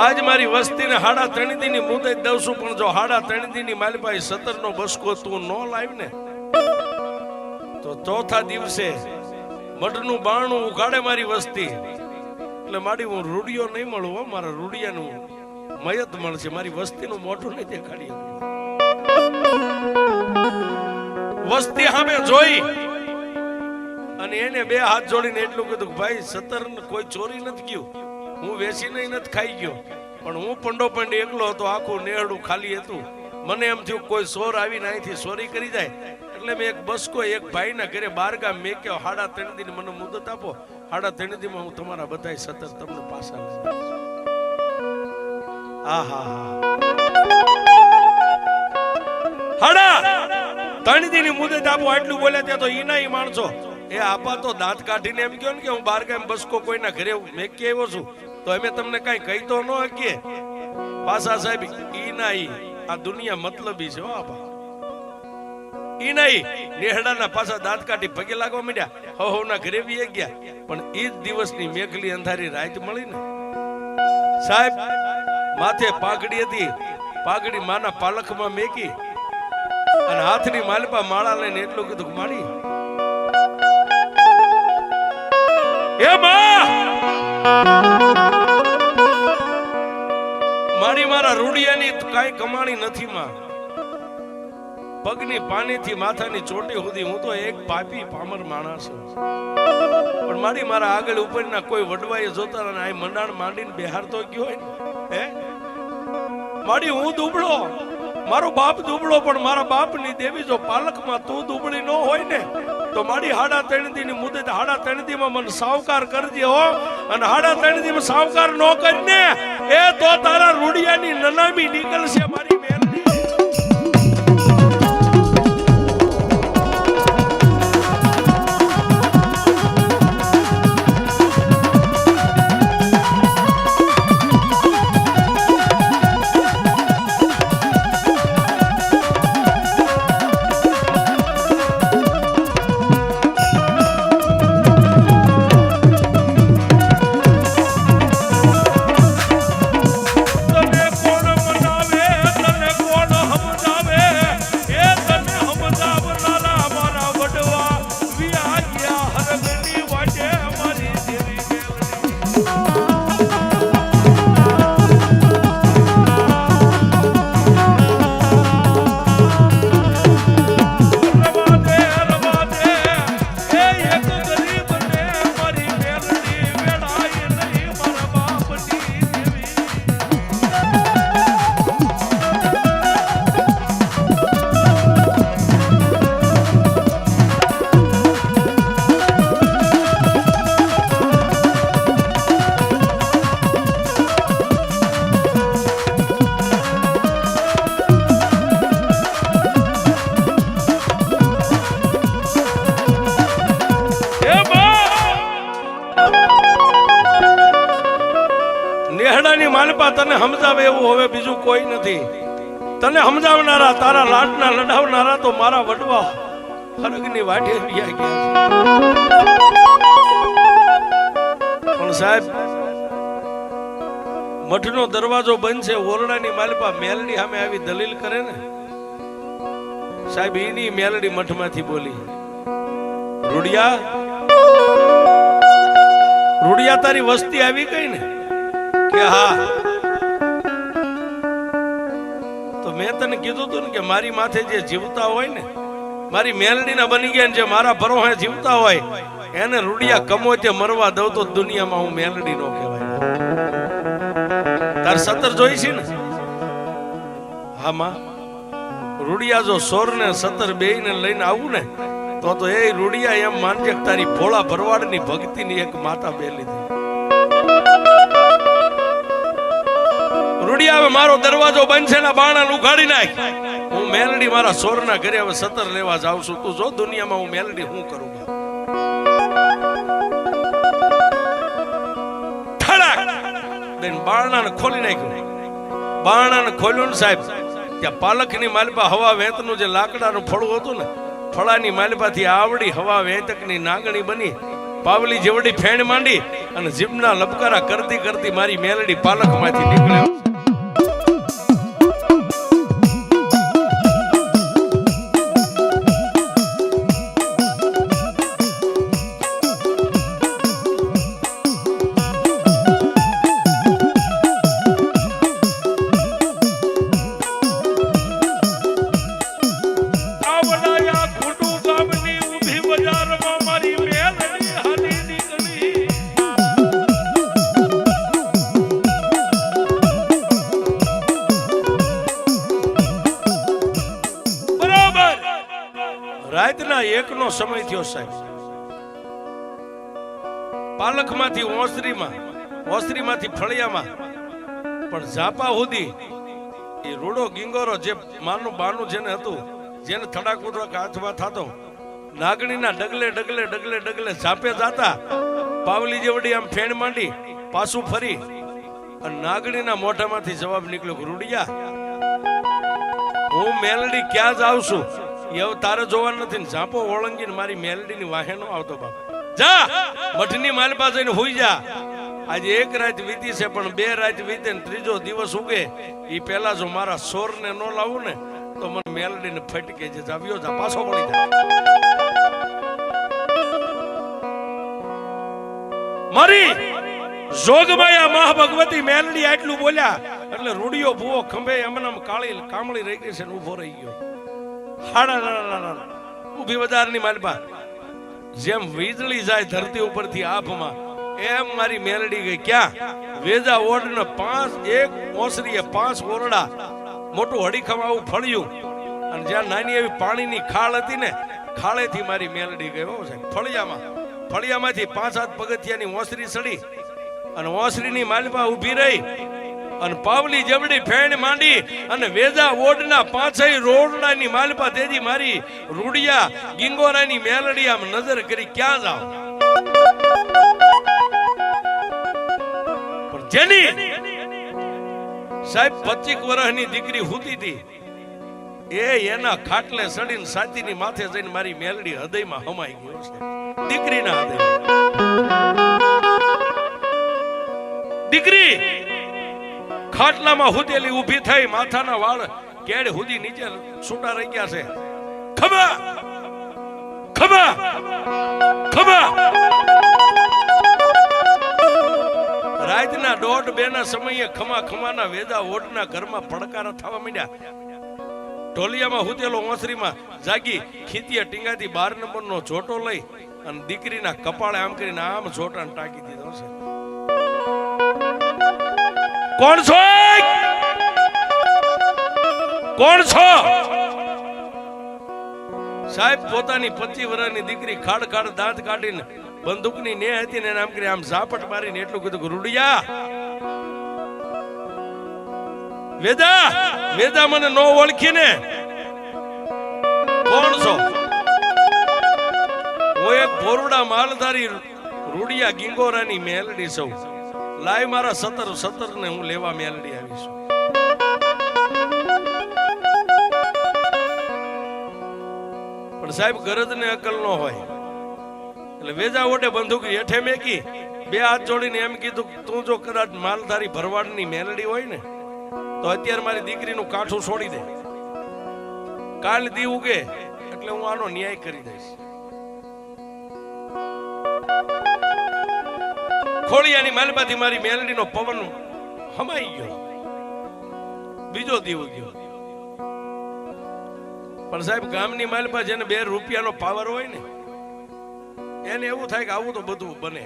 આજ મારી વસ્તીને 3.5 દીની મુદત દઉં છું, પણ જો 3.5 દીની મારી પાસે 17 નો બસકો તું ન લાવી ને તો ચોથા દિવસે મઢનું બાણું ઉઘાડે મારી વસ્તી. એટલે મારી હું રૂડિયો નહીં મળું હો, મારા રૂડિયાનું મયત મળશે, મારી વસ્તીનું મોઢું નહીં દેખાડી. વસ્તી સામે જોઈ અને એને 2 હાથ જોડીને એટલું કીધું ભાઈ 17 કોઈ ચોરી નથી ગયું, હું વેચીને નથી ખાઈ ગયો, પણ હું પંડો પંડ એકલો હતો, આખું નેહડું ખાલી હતું, મને એમ થયું કોઈ સોર આવીને અહીંથી ચોરી કરી જાય, એટલે મેં એક બસકો એક ભાઈના ઘરે બારગામ મેં કહ્યું 3.5 દી મને મુદત આપો, 3.5 દીમાં હું તમારા બધા સતત તમને પાછા લઈ. ત્રણ દીની મુદત આપો આટલું બોલ્યા ત્યાં તો ઈના માણસો એ આપા તો દાંત કાઢીને એમ કહ્યું ને કે હું બારગામ બસકો કોઈના ઘરે મેં કે આવ્યો છું, તો અમે તમને કઈ કહી તો ન શકીએ. પાછા સાહેબ ઈના આ દુનિયા મતલબી છે. આપા ઈ નહીં નેહડાના પાછા દાંત કાઢી પગે લાગવા માંડ્યા, હવના ઘરે બી ગયા. પણ એ જ દિવસની મેઘલી અંધારી રાત મળી ને સાહેબ, માથે પાઘડી હતી, પાઘડી માના પાલખમાં મેકી અને હાથની માલપા માળા લઈને એટલું કીધું માડી એ મારી મારા રૂડિયાની કઈ કમાણી નથી માં. પગની પાણીથી માથાની ચોટી સુધી હું તો એક પાપી પામર માણસ છું. પણ મારી મારા આગળ ઉપરના કોઈ વડવાએ જોતા અને આ મંડાણ માંડીને બિહાર તો ગયો હોય હે મારી હું દુબળો, મારો બાપ દુબળો, પણ મારા બાપની દેવી જો પાલકમાં તું દુબળી ન હોય ને તો મારી 3.5 દીની મુદત 3.5 દીમાં મને સાવકાર કરજે હો. અને 3.5 દીમાં સાવકાર ન કરીને એ તો તારા રૂડિયાની નનામી નીકળશે મારી મેલડી. માલપા તને સમજાવે એવું હવે બીજું કોઈ નથી. તને સમજાવનારા તારા લાડના લડાવનારા તો મારા વડવા હરગની વાટે રહ્યા ગયા. પણ સાહેબ મઠનો દરવાજો બંધ છે, ઓરડાની માલપા મેલડી સામે આવી દલીલ કરે ને સાહેબ, એની મેલડી મઠમાંથી બોલી રૂડિયા રૂડિયા તારી વસ્તી આવી ગઈ ને કે હા, તો મેં તને કીધું હતું ને કે મારી માથે જે જીવતા હોય ને મારી મેલડીના બની ગયા જે મારા ભરોહે જીવતા હોય એને રૂડિયા કમો તે મરવા દઉં તો દુનિયામાં હું મેલડી નો કહેવાય. તાર 17 જોઈ છે ને? હા માં, રૂડિયા જો 16 ને 17 બેયને લઈને આવું ને તો એ રૂડિયા એમ માનજે કે તારી ભોળા ભરવાડની ભક્તિની એક માતા બેલી હતી. રૂડિયા હવે મારો દરવાજો બંધ છે ને બાણા ઉઘાડી નાખ, હું મેલડી મારા સોરના ઘરે હવે 17 લેવા જાઉં છું. તું જો દુનિયામાં હું મેલડી હું કરું. બારણાને ખોલી નાખ્યું. બારણાને ખોલ્યું ને સાહેબ, ત્યાં પાલખની માલપા હવા વેંતનું જે લાકડાનું ફળું હતું ને, ફળાની માલપાથી આવડી હવા વેંતકની નાગણી બની, પાવલી જેવડી ફેણ માંડી અને જીભના લબકારા કરતી કરતી મારી મેલડી પાલખમાંથી નીકળ્યો. રાતના 1નો સમય થયો સાહેબ. પાલખમાંથી ઓસરીમાંથી ફળિયામાં પણ ઝાપા સુધી એ રૂડો ગીંગોરો જે માનું બાનું જેને હતું, જેને થડાકુડો હાથમાં થતો, નાગણીના ડગલે ઝાપે જાતા પાવલી જેવડી આમ ફેણ માંડી પાછું ફરી અને નાગણીના મોઢામાંથી જવાબ નીકળ્યો, રૂડિયા હું મેલડી ક્યાં જાઉં છું એવું તારે જોવા નથી. ઝાપો ઓળંગીને મારી મેલડીની વાહે નો આવતો બાપ. જા મઠની માલપા જઈને હોઈ જા. આજે 1 રાત વીતી છે પણ 2 રાત વીતે ને 3જો દિવસ ઉગે એ પેલા જો મારા સોરને નો લાવું ને તો મને મેલડીને ફટકે છે. જાવ્યો જા પાછો પડી જા. મારી જોગમાયા મહાભગવતી મેલડી આટલું બોલ્યા એટલે રૂડિયો ભૂવો ખંભે એમનામ કામળી રહી ગઈ છે ને ઉભો રહી ગયો. ઉભી બજારની માલપા જેમ વીજળી જાય ધરતી ઉપરથી આભમાં એમ મારી મેલડી ગઈ. ક્યાં? વેજા ઓઢને 1 ઓસરીએ 5 ઓરડા મોટું હડીખમ આવું ફળ્યું અને જ્યાં નાની એવી પાણીની ખાળ હતી ને ખાળેથી મારી મેલડી ગઈ. ફળિયામાંથી 5 હાથ પગથિયાની ઓસરી ચડી અને ઓસરીની માલપા ઊભી રહી અને પાવલી જબડી ફેણ માંડી અને વેજા ઓડના 5 રોડડાની માલપા તેજી મારી રૂડિયા ગિંગોરાની મેલડી આમ નજર કરી ક્યાં જાવ. જેની સાહેબ 25 વર્ષની દીકરી હુતી હતી એના ખાટલે સડીને સાતીની માથે જઈને મારી મેલડી હૃદયમાં હમાઈ ગયો છે. દીકરીના હૃદય. દીકરી ખાટલામાં હુતેલી ઊભી થઈ, માથાના વાળ કેડ હુદી નીચે છૂટા રહી ગયા છે. ખબા ખબા ખબા. રાતના 1:30 ના સમયે ખમાના વેદા ઓટના ઘરમાં પડકારા થવા માંડ્યા. ઢોલિયામાં હુતેલો ઓસરીમાં જાગી ખીતીએ ટીંગાથી 12 નંબરનો જોટો લઈ અને દીકરીના કપાળે આમ કરીને આમ જોટાને ટાંકી દીધો છે. કોણ છો? કોણ છો? સાહેબ પોતાની 25 વર્ષની દીકરી ખાડ દાંત કાઢીને બંદૂકની ને હતી ને આમ કરી આમ ઝાપટ મારીને એટલું કીધું, રૂડિયા વેદા મને નો ઓળખી ને કોણ છો? હું એક ભોરડા માલધારી રૂડિયા ગિંગોરાની મેલડી છું. લાય મારા 17 ને હું લેવા મેલડી આવી છું. પણ સાહેબ ગરજ ને અકલ નો હોય એટલે વેજા ઓટે બંદૂક હેઠે મેકી 2 હાથ જોડીને એમ કીધું, તું જો કદાચ માલધારી ભરવાડની મેલડી હોય ને તો અત્યારે મારી દીકરીનું કાઠું છોડી દે. કાલ દી ઉગે એટલે હું આનો ન્યાય કરી દઈશ. ખોડિયાની માલપાથી મારી મેલડીનો પવન હમાઈ ગયો. બીજો દીવ ગયો. પણ સાહેબ ગામની માલપા જેને 2 રૂપિયાનો પાવર હોય ને એને એવું થાય કે આવું તો બધું બને.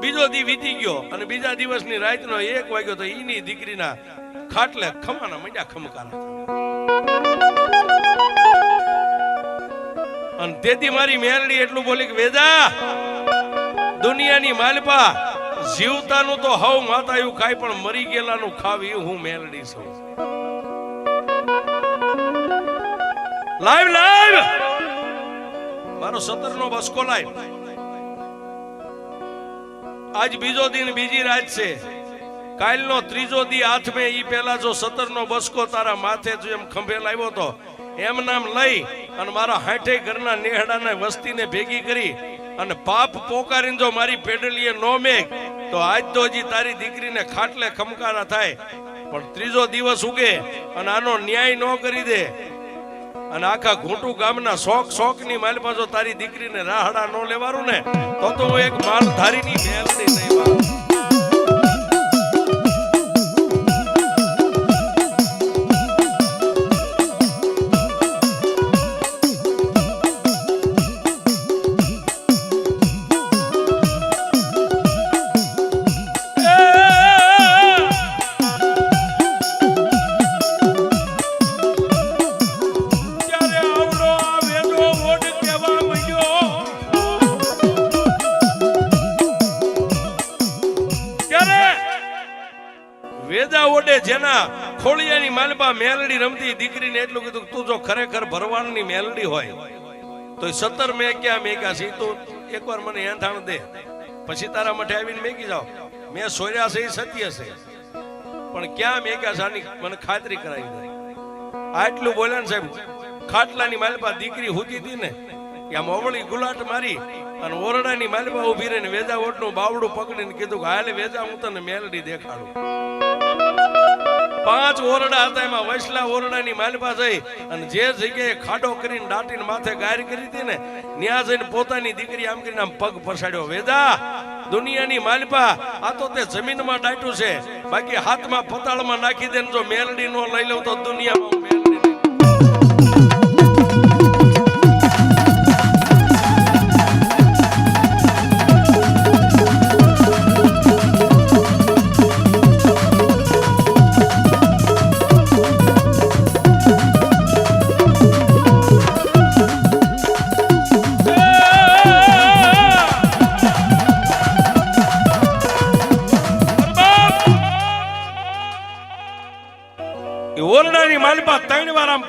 બીજો દી વીતી ગયો અને બીજા દિવસની રાતનો 1 વાગ્યો તો ઈની દીકરીના ખાટલે ખમાના મંડ્યા ખમકારા. અને તેથી મારી મેલડી એટલું બોલી કે વેદા દુનિયાની માલપા જીવતાનું તો હવ માતાયું ખાય પણ મરી ગયેલાનું ખાવી હું મેલડી છું. લાઈવ મારો 17 નો બસકો લાઈવ. આજ બીજો દિન બીજી રાત છે. કાલનો 3જો દી હાથમે ઈ પહેલા જો 17 નો બસકો તારા માથે જો એમ ખંભે લાવ્યો તો એમ નામ લઈ અને મારા 60 ઘરના નેહડાને વસ્તીને ભેગી કરી અને પાપ પોકારીને જો મારી પેડલીએ નો મેઘ તો આજ તો હજી તારી દીકરીને ખાટલે ખમકારા થાય. પણ 3જો દિવસ ઉગે અને આનો ન્યાય નો કરી દે અને આખા ઘૂંટુ ગામના શોકની માલમાં જો તારી દીકરીને રાહડા નો લેવારું ને તો હું એક માલધારીની મેલડી નહીં વાળું. ખોળિયાની માલપા મેલડી રમતી દીકરીને એટલું કીધું તું જો ખરેખર ભરવાડની મેલડી હોય તો 17 મેં ક્યાં મેગ્યા છે તો એકવાર મને એંધાણ દે પછી તારા મઠે આવીને મેગી જાઓ મેં સોર્યા છે એ સત્ય છે પણ ક્યાં મેગ્યા છે આની મને ખાતરી કરાવી દે આટલું બોલ્યા ને સાહેબ ખાટલાની માલપા દીકરી હુતી હતી ને આમ અવળી ગુલાટ મારી અને ઓરડાની માલપા ઉભી રહીને વેજા ઓટનું બાવડું પકડીને કીધું કે હાલે વેજા હું તને મેલડી દેખાડું 5 ઓરડા હતા એમાં વૈસલા ઓરડાની માલપા જઈ અને જે જગ્યાએ ખાડો કરીને દાટીને માથે ગાર કરી હતી ને ત્યાં જઈને પોતાની દીકરી આમ કરીને આમ પગ પછાડ્યો વેદા દુનિયાની માલપા આ તો તે જમીનમાં દાટ્યું છે બાકી હાથમાં પતાળમાં નાખી દે જો મેલડી નો લઈ લઉં તો દુનિયામાં ઓરડાની માલપા 3 વાર આમ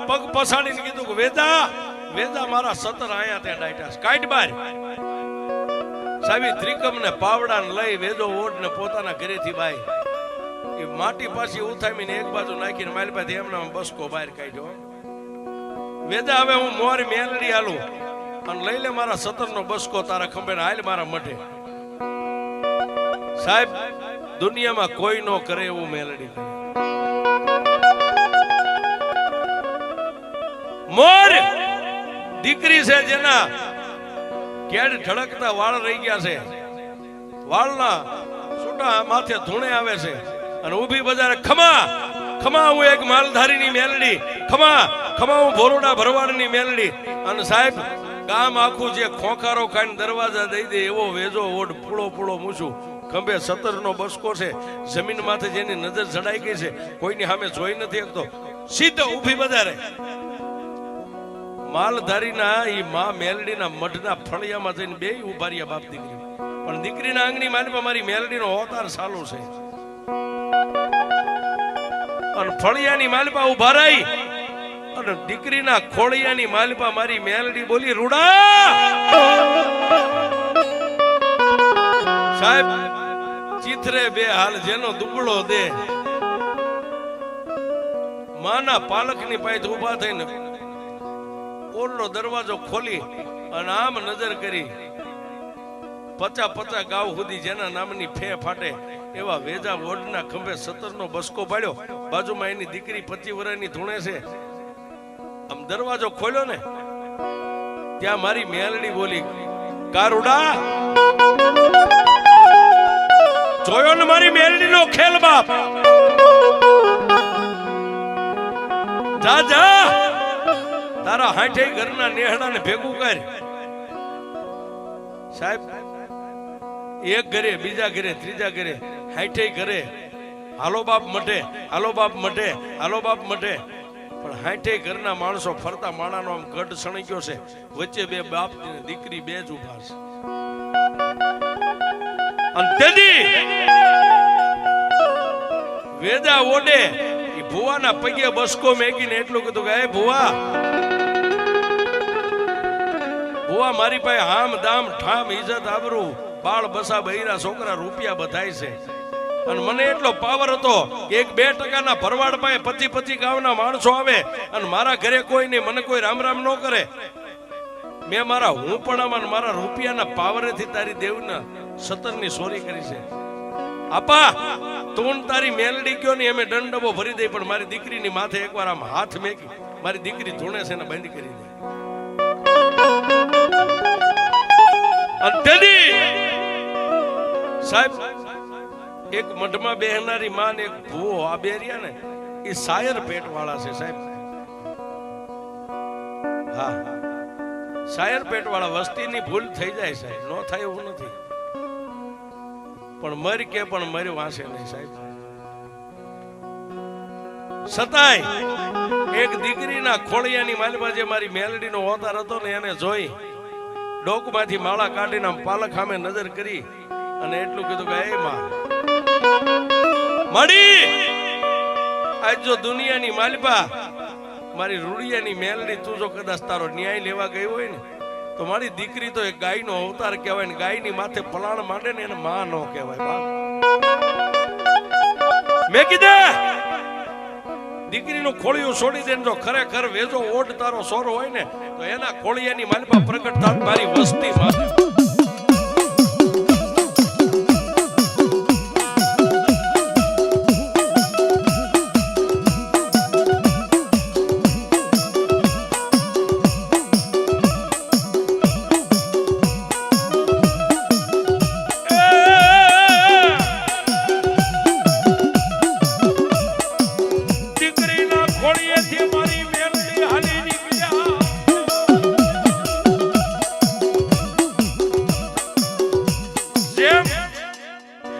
પગ પસાડીને કીધું કે વેદા વેદા મારા 17 આયા ત્યાં ડાયટા કાઢ બાર સાવી ત્રિકમ ને પાવડા ને લઈ વેદો ઓઢ ને પોતાના ઘરેથી બાઈ એ માટી પાછી ઉથામીને એક બાજુ નાખીને માલપાથી એમના બસકો બહાર કાઢ્યો વેદા હવે હું મોરી મેલડી હાલું અને લઈ લે મારા 17 નો બસકો તારા ખંભે હાલ મારા મઢે સાહેબ દુનિયામાં કોઈ નો કરે એવું મેલડી મોર દીકરી છે જેના કેડ ઢળકતા વાળ રહી ગયા છે વાળના છૂટા માથે ધૂણે આવે છે અને ઊભી બજારે ખમા ખમા હું એક માલધારીની મેલડી ખમા ખમા હું ભોરડા ભરવાડની મેલડી અને સાહેબ ગામ આખું જે ખોખારો ખાઈને દરવાજા દઈ દે એવો વેજો ઓઢ પૂળો પૂળો મૂછું ખંભે 17 નો બસકો છે જમીન માથે જેની નજર જડાઈ ગઈ છે કોઈની સામે જોઈ નથી શકતો સીધો ઊભી બજારે માલધારીના ઈ માં મેલડીના મઢના ફળિયામાં જઈને બે ઉભા રહ્યા બાપ દીકરી પણ દીકરીના આંગણી માલપા મારી મેલડીનો અવતાર ચાલુ છે અને ફળિયાની માલપા ઉભા રહી અને દીકરીના ખોળિયાની માલપા મારી મેલડી બોલી રૂડા સાહેબ ચિત્રે બે હાલ જેનો દુબળો દે માના પાલકની પાસે ઉભા થઈને ઓરડો દરવાજો ખોલી અને આમ નજર કરી 50 ગાવ સુધી જેના નામની ફે ફાટે એવા વેજા વોડના ખંભે 17 નો બસકો પાડ્યો બાજુમાં એની દીકરી 25 વર્ષની ધૂણે છે આમ દરવાજો ખોલ્યો ને ત્યાં મારી મેલડી બોલી કારુડા જોયો ને મારી મેલડીનો ખેલ બાપ જા જા તારા હાઠે ઘરના નેહડાને ભેગું કર સાહેબ એક ઘરે બીજા ઘરે ત્રીજા ઘરે હાઠે ઘરે હાલો બાપ મટે હાલો બાપ મટે હાલો બાપ મટે પણ હાઠે ઘરના માણસો ફરતા માણાનો આમ ગઢ સણી ગયો છે વચ્ચે બે બાપ દીકરી બે જ ઉભા છે અને તેદી વેદા ઓડે ઈ ભુવાના પગે બસકો મેકીને એટલું કીધું કે એ ભુવા ભુવા મારી પાસે હામ દામ ઠામ ઇજ્જત આબરૂ બાળ બસા બૈરા છોકરા રૂપિયા બધાય છે અને મને એટલો પાવર હતો કે 1-2% ભરવાડ પાસે 25 ગામના માણસો આવે અને મારા ઘરે કોઈ નહીં મને કોઈ રામ રામ ન કરે મેં મારા હું પણ મારા રૂપિયાના પાવરેથી તારી દેવના 17 ની ચોરી કરી છે આપા તું તારી મેલડી ગયો ને અમે દંડબો ભરી દઈ પણ મારી દીકરીની માથે એકવાર આમ હાથ મેકી મારી દીકરી ધૂણે છે ને બંધ કરી દે અને તેદી સાહેબ એક મઢમાં બેહનારી માં ને એક ભૂવો આ બે રહ્યા ને એ શાયર પેટ વાળા છે સાહેબ હા શાયર પેટ વાળા વસ્તીની ભૂલ થઈ જાય સાહેબ ન થાય એવું નથી પણ મરી કે પણ મરી વાંસે નહીં સાહેબ સતાય એક દીકરીના ખોળિયાની માલમાં જે મારી મેલડીનો અવતાર હતો ને એને જોઈ ડોકમાંથી માળા કાઢીને પાલક સામે નજર કરી અને એટલું કીધું કે એ માં મળી આજ જો દુનિયાની માલિપા મારી રૂડિયાની મેલડી તું જો કદાચ તારો ન્યાય લેવા ગઈ હોય ને તો મારી દીકરી તો એક ગાયનો અવતાર કહેવાય ને ગાયની માથે પલાણ માંડે ને એને માં નો કહેવાય બાપ મેં કીધે દીકરીનું ખોળિયું છોડી દે જો ખરેખર વેજો ઓઢ તારો સોરો હોય ને તો એના ખોળિયાની માલિપા પ્રગટ થાત મારી વસ્તી માથે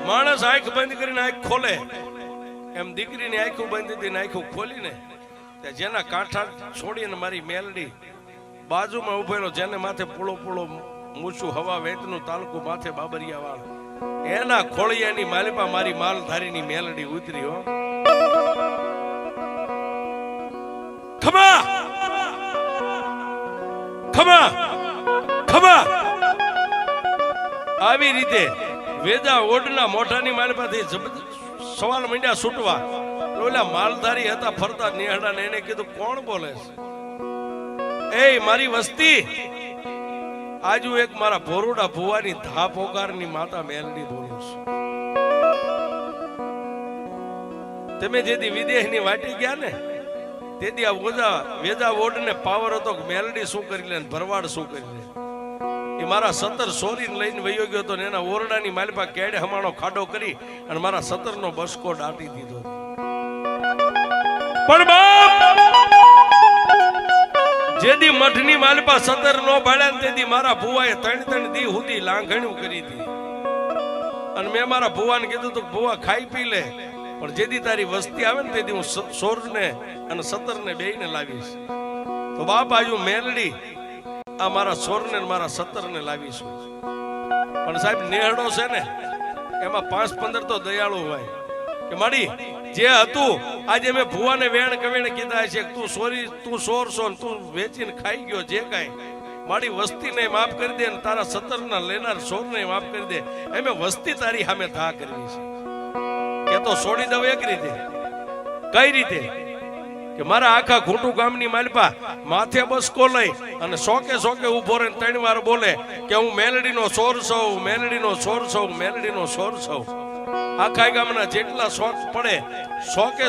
માણસ આંખ બંધ કરીને આંખ ખોલે એમ દીકરીની આંખો બંધ હતી આંખો ખોલીને જેના કાંઠા છોડીને મારી મેલડી બાજુમાં ઉભેલો જેને માથે પૂળો પૂળો મૂછું હવા વેતનું તાલુકું માથે બાબરિયા વાળ એના ખોળિયાની માલિપા મારી માલધારીની મેલડી ઉતરી હો ખમા ખમા ખમા આવી રીતે વેદા ઓડના મોઢાની માલિપાથી સવાલ મંડ્યા છૂટવા ઓલા માલધારી હતા ફરતા નિહાળા ને એને કીધું કોણ બોલે છે એ મારી વસ્તી આજુ એક મારા ભોરુડા ભુવાની ધા પોકારની માતા મેલડી બોલું છું તમે જેથી વિદેશની વાટી ગયા ને તેથી આ વેદા ઓડને પાવર હતો કે મેલડી શું કરી લે ભરવાડ શું કરી લે એ મારા 17 સોરીને લઈને વયો ગયો તો એના ઓરડાની માલિપા કેડે હમાણો ખાડો કરી અને મારા 17 નો બસકો દાટી દીધો પણ બાપ જેદી મઠની માલિપા 17 નો ભાળ્યા તેથી મારા ભુવાએ 3 દી સુધી લાંઘણ્યું કરી હતી અને મેં મારા ભુવાને કીધું તો ભુવા ખાઈ પી લે પણ જેદી તારી વસ્તી આવે ને તેથી હું 16 ને અને 17 ને બેયને લાવીશ તો બાપ આજુ મેલડી આ મારા 16 ને મારા 17 ને લાવીશું પણ સાહેબ નેહડો છે ને એમાં 5-15 તો દયાળુ હોય કે માડી જે હતું આજે મેં ભુવાને વેણ કવેણ કીધા છે તું સોરી તું સોરસો ને તું વેચીને ખાઈ ગયો જે કાંઈ મારી વસ્તીને માફ કરી દે ને તારા 17 ના લેનાર 16 ને માફ કરી દે એમ વસ્તી તારી સામે ધા કરવી છે કે તો છોડી દઉં એક રીતે કઈ રીતે કે મારા આખા ઘૂંટું ગામની માલિપા માથે બસકો લઈ અને સોકે ઉભો રહીને 3 વાર બોલે કે હું મેલડીનો સોર છું મેલડીનો સોર છું મેલડીનો સોર છું આખા ગામના જેટલા શોખ પડે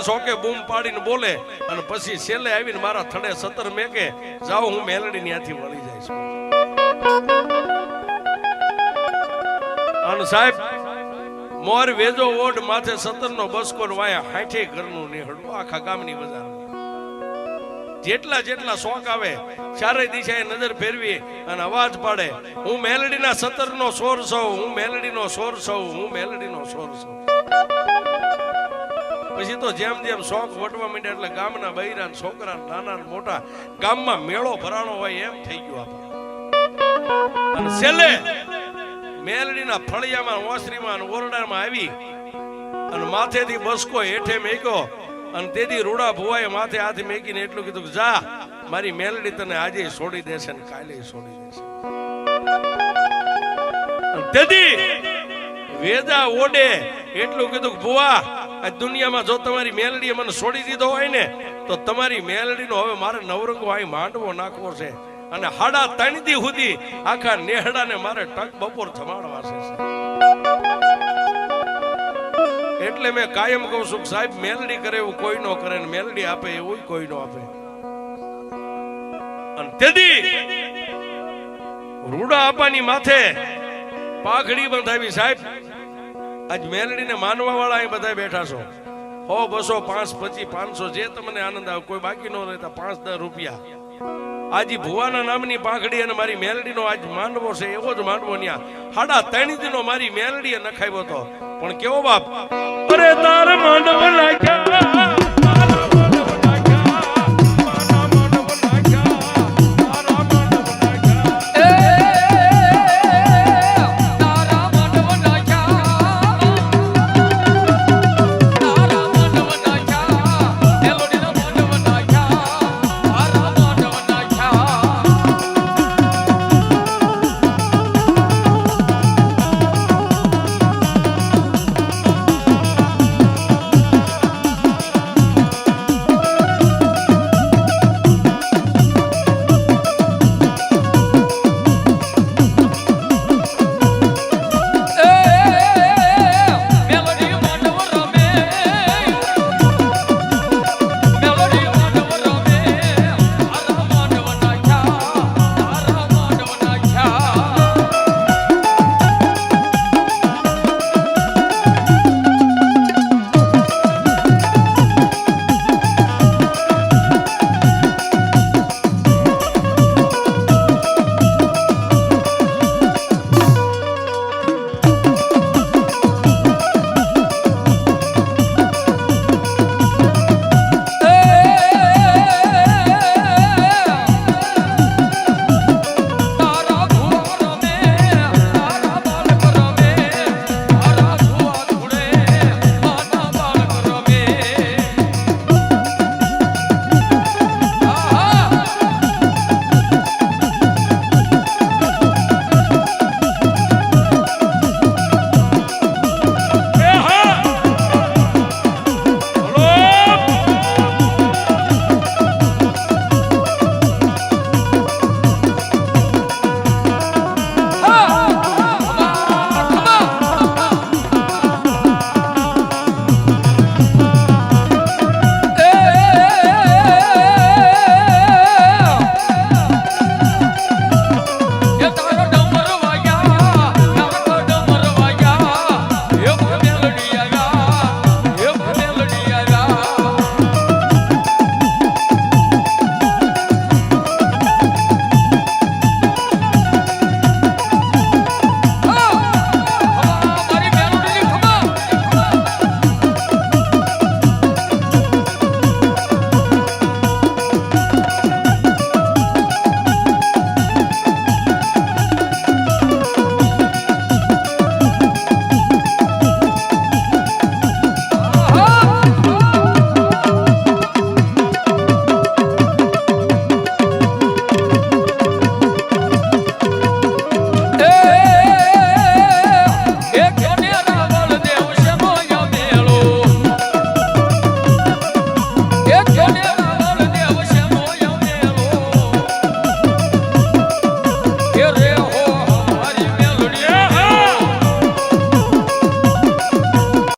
સોકે બૂમ પાડીને બોલે અને પછી છેલ્લે આવીને મારા થડે 17 મેકે જાઓ હું મેલડી ત્યાંથી વળી જઈશ અને સાહેબ મોર વેજો ઓડ માથે 17 નો બસકો વાયા 60 ઘરનું નેહડું આખા ગામની બજાર જેટલા શોખ આવે ચારે દિશાએ નજર ફેરવી અને અવાજ પાડે હું મેલડીના 17 નો સોર છું હું મેલડીનો સોર છું હું મેલડીનો સોર છું પછી તો જેમ શોખ વટવા માંડ્યા એટલે ગામના બૈરા છોકરા નાના મોટા ગામમાં મેળો ભરાણો હોય એમ થઈ ગયો આપણે અને છેલ્લે મેલડીના ફળિયામાં ઓસરીમાં ઓરડામાં આવી અને માથેથી બસકો હેઠે મેક્યો અને તેથી રૂડા ભુવાએ માથે હાથ મેકીને એટલું કીધું કે જા મારી મેલડી તને આજે છોડી દેશે ને કાલે છોડી દેશે તેથી વેદા ઓડે એટલું કીધું કે ભુવા આ દુનિયામાં જો તમારી મેલડીએ મને છોડી દીધો હોય ને તો તમારી મેલડીનો હવે મારે નવરંગો અહીં માંડવો નાખવો છે અને 3.5 દી સુધી આખા નેહડાને મારે ટક બપોર જમાડવા છે એટલે મેં કાયમ કહું છું સાહેબ મેલડી કરે એવું કોઈ નો કરે ને મેલડી આપે એવું કોઈ નો આપે અને તેથી રૂડા આપાની માથે પાઘડી બંધાવી સાહેબ આજ મેલડીને માનવા વાળા અહીં બધા બેઠા છો 100, 200, 5, 25, 500 જે તમને આનંદ આવે કોઈ બાકી ન રહેતા 5-10 રૂપિયા આજી ભુવાના નામની પાઘડી અને મારી મેલડીનો આજ માંડવો છે એવો જ માંડવો ન્યા 3.5 દીનો મારી મેલડીએ નખાવ્યો હતો પણ કેવો બાપ અરે તાર માંડવો નાખ્યા